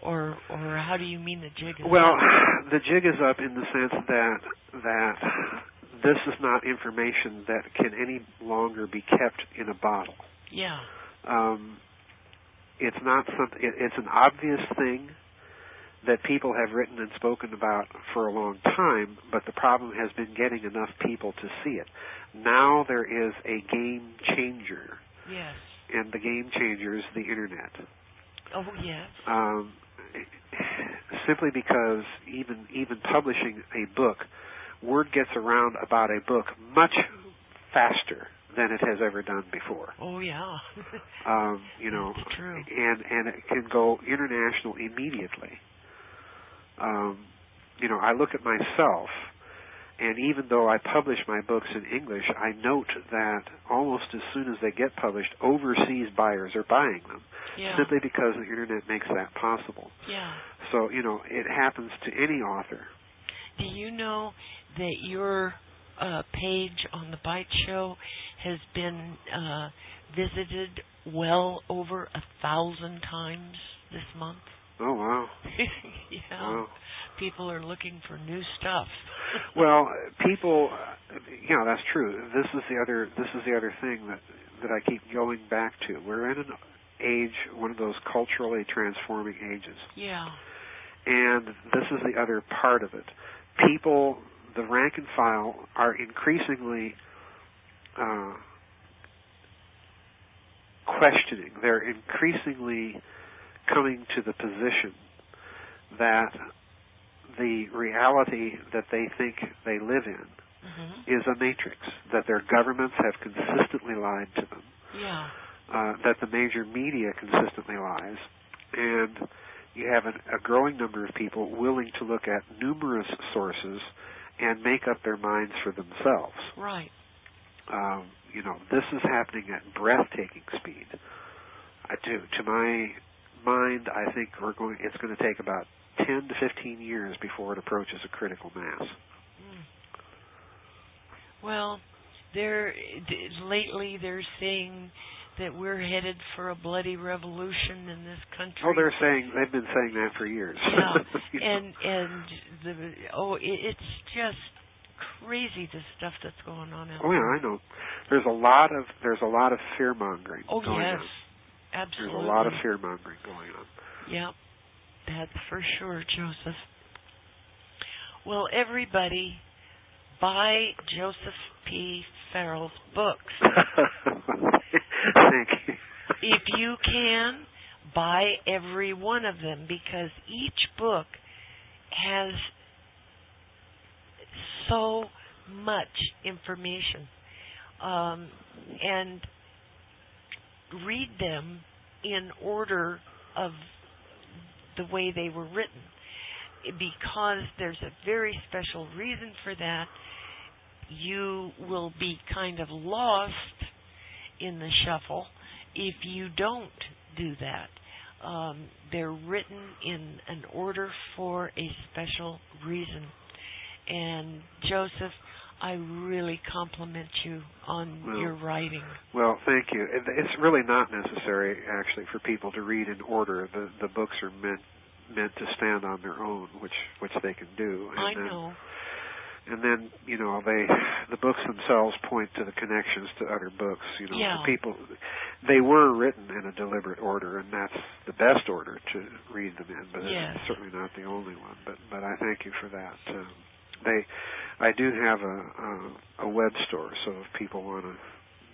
how do you mean the jig is Well, up? the jig is up in the sense that this is not information that can any longer be kept in a bottle. Yeah. It's not something. It's an obvious thing that people have written and spoken about for a long time, but the problem has been getting enough people to see it. Now there is a game changer. Yes. And the game changer is the Internet. Oh, yes. Simply because even publishing a book, word gets around about a book much faster than it has ever done before. Oh, yeah. That's true. And it can go international immediately. I look at myself, and even though I publish my books in English, I note that almost as soon as they get published, overseas buyers are buying them, simply because the Internet makes that possible. Yeah. So, it happens to any author. Do you know that your page on the Byte Show has been visited well over 1,000 times this month? Oh, wow. Yeah. Wow. People are looking for new stuff. Well, people, that's true. This is the other thing that I keep going back to. We're in an age, one of those culturally transforming ages. Yeah. And this is the other part of it. People, the rank and file, are increasingly questioning. They're increasingly coming to the position that the reality that they think they live in is a matrix, that their governments have consistently lied to them, that the major media consistently lies, and you have a growing number of people willing to look at numerous sources and make up their minds for themselves. Right. This is happening at breathtaking speed. To my mind, I think it's going to take about 10 to 15 years before it approaches a critical mass. Well, lately they're saying that we're headed for a bloody revolution in this country. Oh, they've been saying that for years. Yeah, it's just crazy the stuff that's going on out there. Oh yeah, I know. There's a lot of fear mongering. Oh going yes, on. absolutely. There's a lot of fear mongering going on. Yep, that's for sure, Joseph. Well, everybody, buy Joseph P. Farrell's books. Thank you. If you can, buy every one of them, because each book has so much information. And read them in order of the way they were written, because there's a very special reason for that. You will be kind of lost in the shuffle if you don't do that. They're written in an order for a special reason. And Joseph, I really compliment you on your writing. Well, thank you. It's really not necessary, actually, for people to read in order. The books are meant to stand on their own, which they can do. And I know. And then, the books themselves point to the connections to other books. People, they were written in a deliberate order, and that's the best order to read them in. But it's certainly not the only one. But I thank you for that. I do have a web store, so if people want to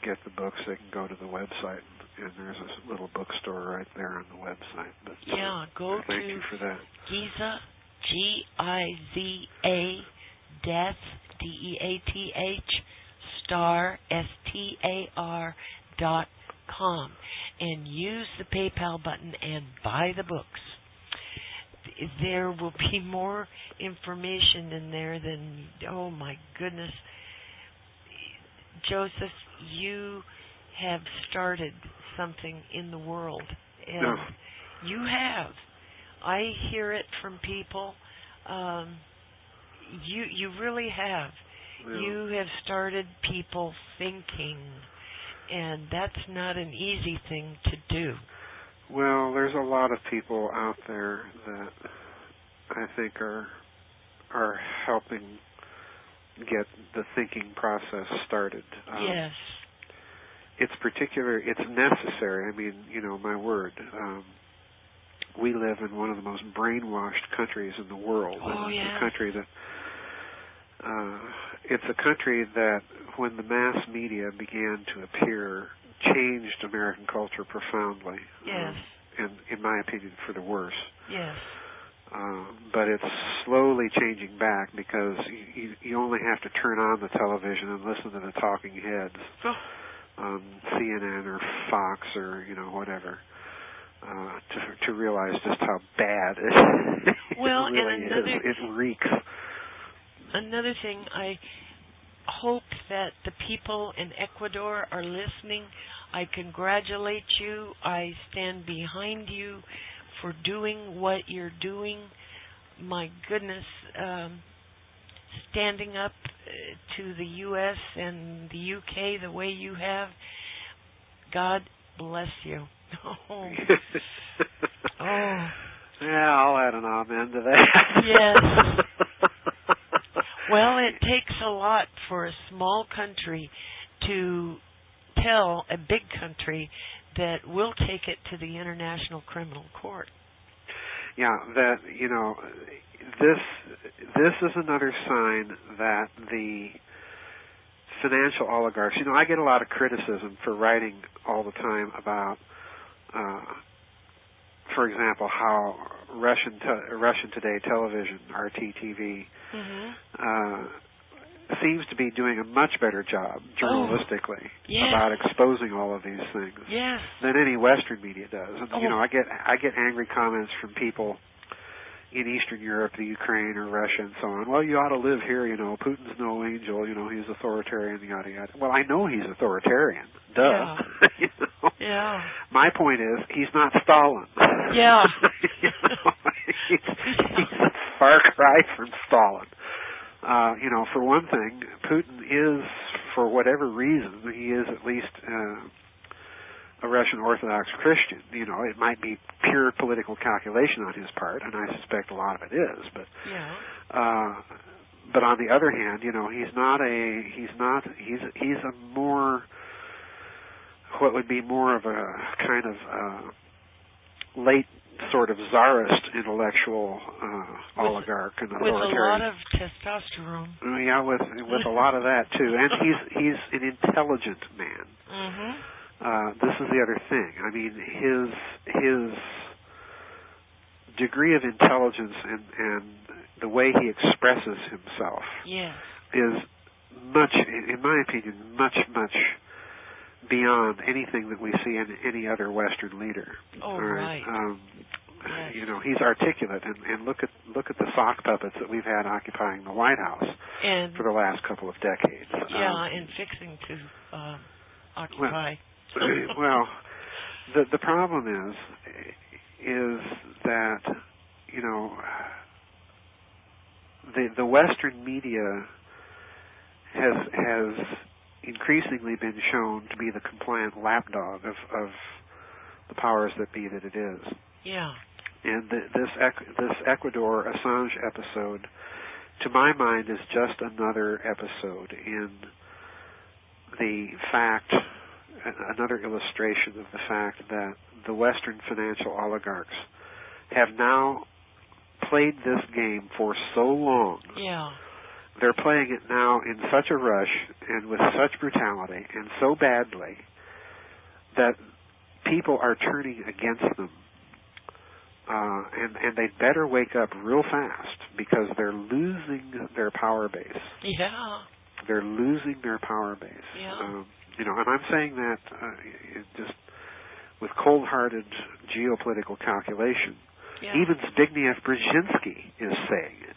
get the books, they can go to the website, and there's a little bookstore right there on the website. But, go thank to you for that. Giza, Giza, Death, DEATH, STAR.com, and use the PayPal button and buy the books. There will be more information in there than, oh my goodness. Joseph, you have started something in the world, and you have. I hear it from people. You really have. Yeah. You have started people thinking, and that's not an easy thing to do. Well, there's a lot of people out there that I think are helping get the thinking process started. Yes. It's necessary. I mean, my word. We live in one of the most brainwashed countries in the world. Oh, yeah. It's a country that, when the mass media began to appear, changed American culture profoundly. Yes. And in my opinion, for the worse. Yes. But it's slowly changing back because you only have to turn on the television and listen to the talking heads on CNN or Fox or whatever to realize just how bad it really is. It reeks. Another thing, I hope that the people in Ecuador are listening. I congratulate you. I stand behind you for doing what you're doing. My goodness, standing up to the U.S. and the U.K. the way you have, God bless you. Oh. Yeah, I'll add an amen to that. Yes. Well, it takes a lot for a small country to tell a big country that we'll take it to the International Criminal Court. Yeah, that this is another sign that the financial oligarchs. I get a lot of criticism for writing all the time about, for example, how Russian Today television, RTTV, seems to be doing a much better job journalistically about exposing all of these things than any Western media does. And I get angry comments from people in Eastern Europe, the Ukraine or Russia and so on. Well, you ought to live here, Putin's no angel, he's authoritarian, yada yada. Well, I know he's authoritarian. Duh. Yeah. My point is, he's not Stalin. Yeah. He's a far cry from Stalin. For one thing, Putin is, for whatever reason, he is at least a Russian Orthodox Christian. It might be pure political calculation on his part, and I suspect a lot of it is. But but on the other hand, he's a more, what would be more of a kind of late sort of czarist intellectual oligarch and authoritarian. With a lot of testosterone. Yeah, with a lot of that too. And he's an intelligent man. Mm-hmm. This is the other thing. I mean, his degree of intelligence and the way he expresses himself is much, in my opinion, much beyond anything that we see in any other Western leader. Oh, right. He's articulate, and look at the sock puppets that we've had occupying the White House for the last couple of decades. And fixing to occupy. Well, the problem is that the Western media has increasingly been shown to be the compliant lapdog of the powers that be that it is. Yeah. And this Ecuador Assange episode, to my mind, is just another episode in the fact, another illustration of the fact that the Western financial oligarchs have now played this game for so long. Yeah. They're playing it now in such a rush and with such brutality and so badly that people are turning against them. And they better wake up real fast because they're losing their power base. Yeah. They're losing their power base. Yeah. And I'm saying that just with cold-hearted geopolitical calculation. Yeah. Even Zbigniew Brzezinski is saying it.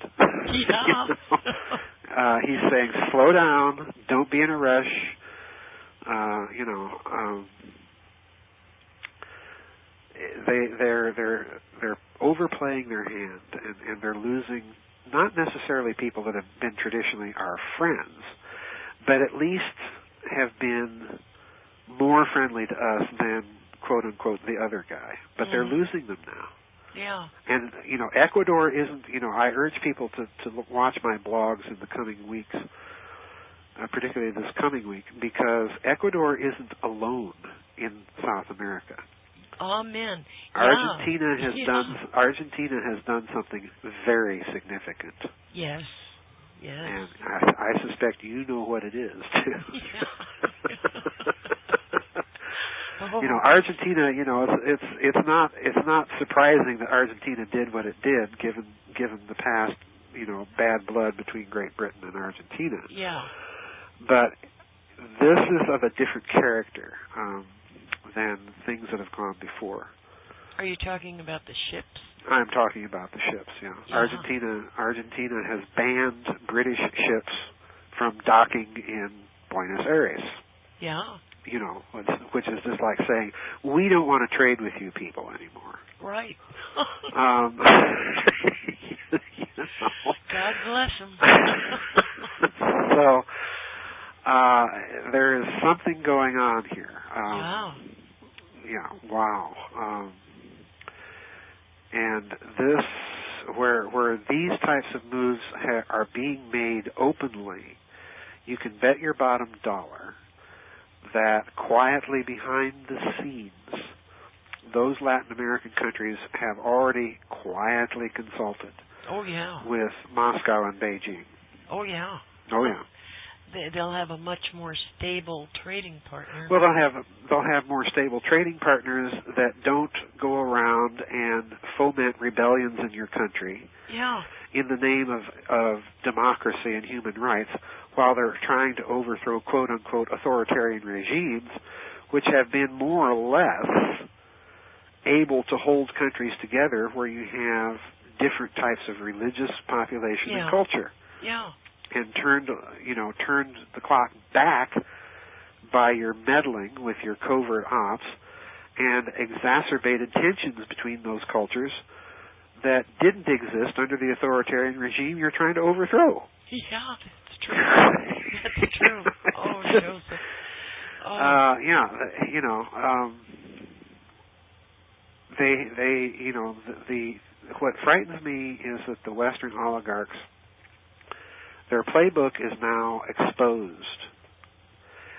Yeah. He's saying, slow down, don't be in a rush. They're overplaying their hand, and they're losing not necessarily people that have been traditionally our friends, but at least have been more friendly to us than, quote unquote, the other guy. But they're losing them now. Yeah. And, Ecuador isn't, I urge people to watch my blogs in the coming weeks, particularly this coming week, because Ecuador isn't alone in South America. Amen. Argentina has done something very significant. Yes. Yes. And I suspect you know what it is too. Yeah. Argentina. It's not surprising that Argentina did what it did, given the past bad blood between Great Britain and Argentina. Yeah. But this is of a different character than things that have gone before. Are you talking about the ships? I'm talking about the ships, yeah. Argentina has banned British ships from docking in Buenos Aires. Yeah. Which is just like saying, we don't want to trade with you people anymore. Right. God bless them. So, there is something going on here. Wow. Yeah, wow. And this, where these types of moves are being made openly, you can bet your bottom dollar that quietly behind the scenes, those Latin American countries have already quietly consulted. Oh yeah. With Moscow and Beijing. Oh yeah. Oh yeah. They'll have a much more stable trading partner. Well, they'll have more stable trading partners that don't go around and foment rebellions in your country. Yeah. In the name of democracy and human rights, while they're trying to overthrow quote unquote authoritarian regimes, which have been more or less able to hold countries together, where you have different types of religious population and culture. Yeah. And turned the clock back by your meddling with your covert ops and exacerbated tensions between those cultures that didn't exist under the authoritarian regime you're trying to overthrow. Yeah, that's true. That's true. Oh, Joseph. Oh. What frightens me is that the Western oligarchs, their playbook is now exposed.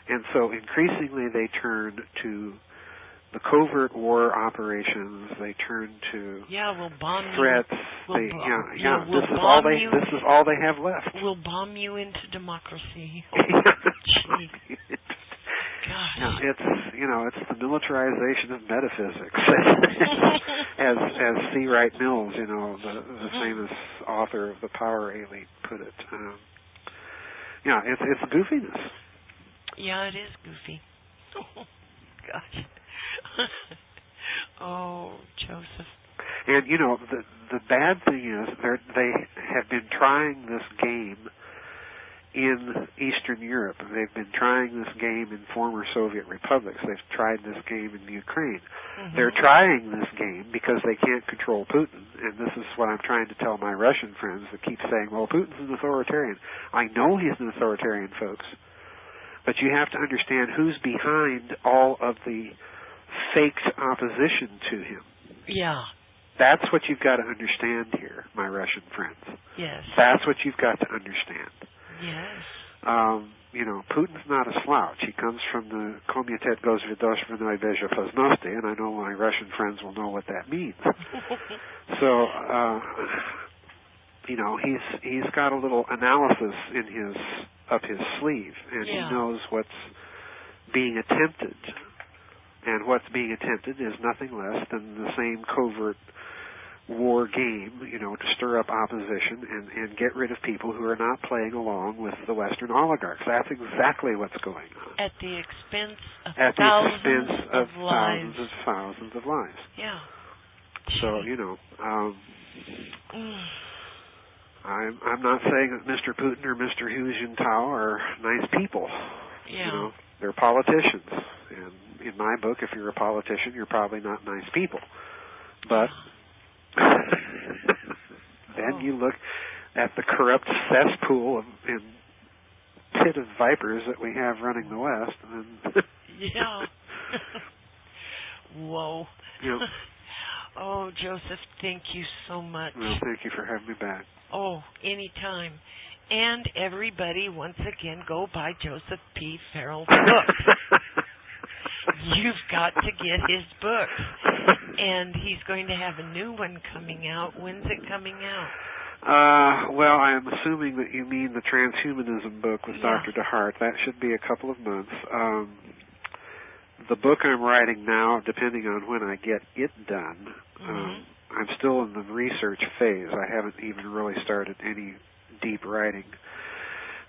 And so increasingly they turn to the covert war operations, they turn to we'll bomb threats. You. This is all they have left. We'll bomb you into democracy. Gee. Gosh. It's the militarization of metaphysics, as C. Wright Mills, the famous author of The Power Elite, put it. It's goofiness. Yeah, it is goofy. Oh, gosh. Oh, Joseph. And the bad thing is they have been trying this game in Eastern Europe. They've been trying this game in former Soviet republics. They've tried this game in Ukraine. Mm-hmm. They're trying this game because they can't control Putin. And this is what I'm trying to tell my Russian friends that keep saying, well, Putin's an authoritarian. I know he's an authoritarian, folks. But you have to understand who's behind all of the faked opposition to him. Yeah. That's what you've got to understand here, my Russian friends. Yes. That's what you've got to understand. Yes. Putin's not a slouch. He comes from the Komitet Gozvedoshrvenoy Bezhopoznosti, and I know my Russian friends will know what that means. So, he's got a little analysis up his sleeve, and he knows what's being attempted. And what's being attempted is nothing less than the same covert war game, to stir up opposition and get rid of people who are not playing along with the Western oligarchs. That's exactly what's going on. At the expense of thousands of lives. Yeah. So, I'm not saying that Mr. Putin or Mr. Hu Jintao are nice people. Yeah. They're politicians. And in my book, if you're a politician, you're probably not nice people. But then you look at the corrupt cesspool and pit of vipers that we have running the West. And then yeah. Whoa. Yep. Oh, Joseph, thank you so much. Well, thank you for having me back. Oh, anytime. And everybody, once again, go buy Joseph P. Farrell's book. You've got to get his book. And he's going to have a new one coming out. When's it coming out? Well, I am assuming that you mean the transhumanism book with Dr. DeHart. That should be a couple of months. The book I'm writing now, depending on when I get it done, I'm still in the research phase. I haven't even really started any deep writing.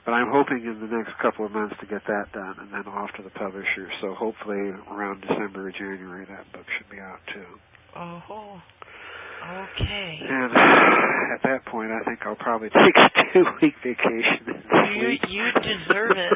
But I'm hoping in the next couple of months to get that done and then off to the publisher. So hopefully around December or January that book should be out too. Oh, okay. And at that point I think I'll probably take a 2-week vacation. You deserve it.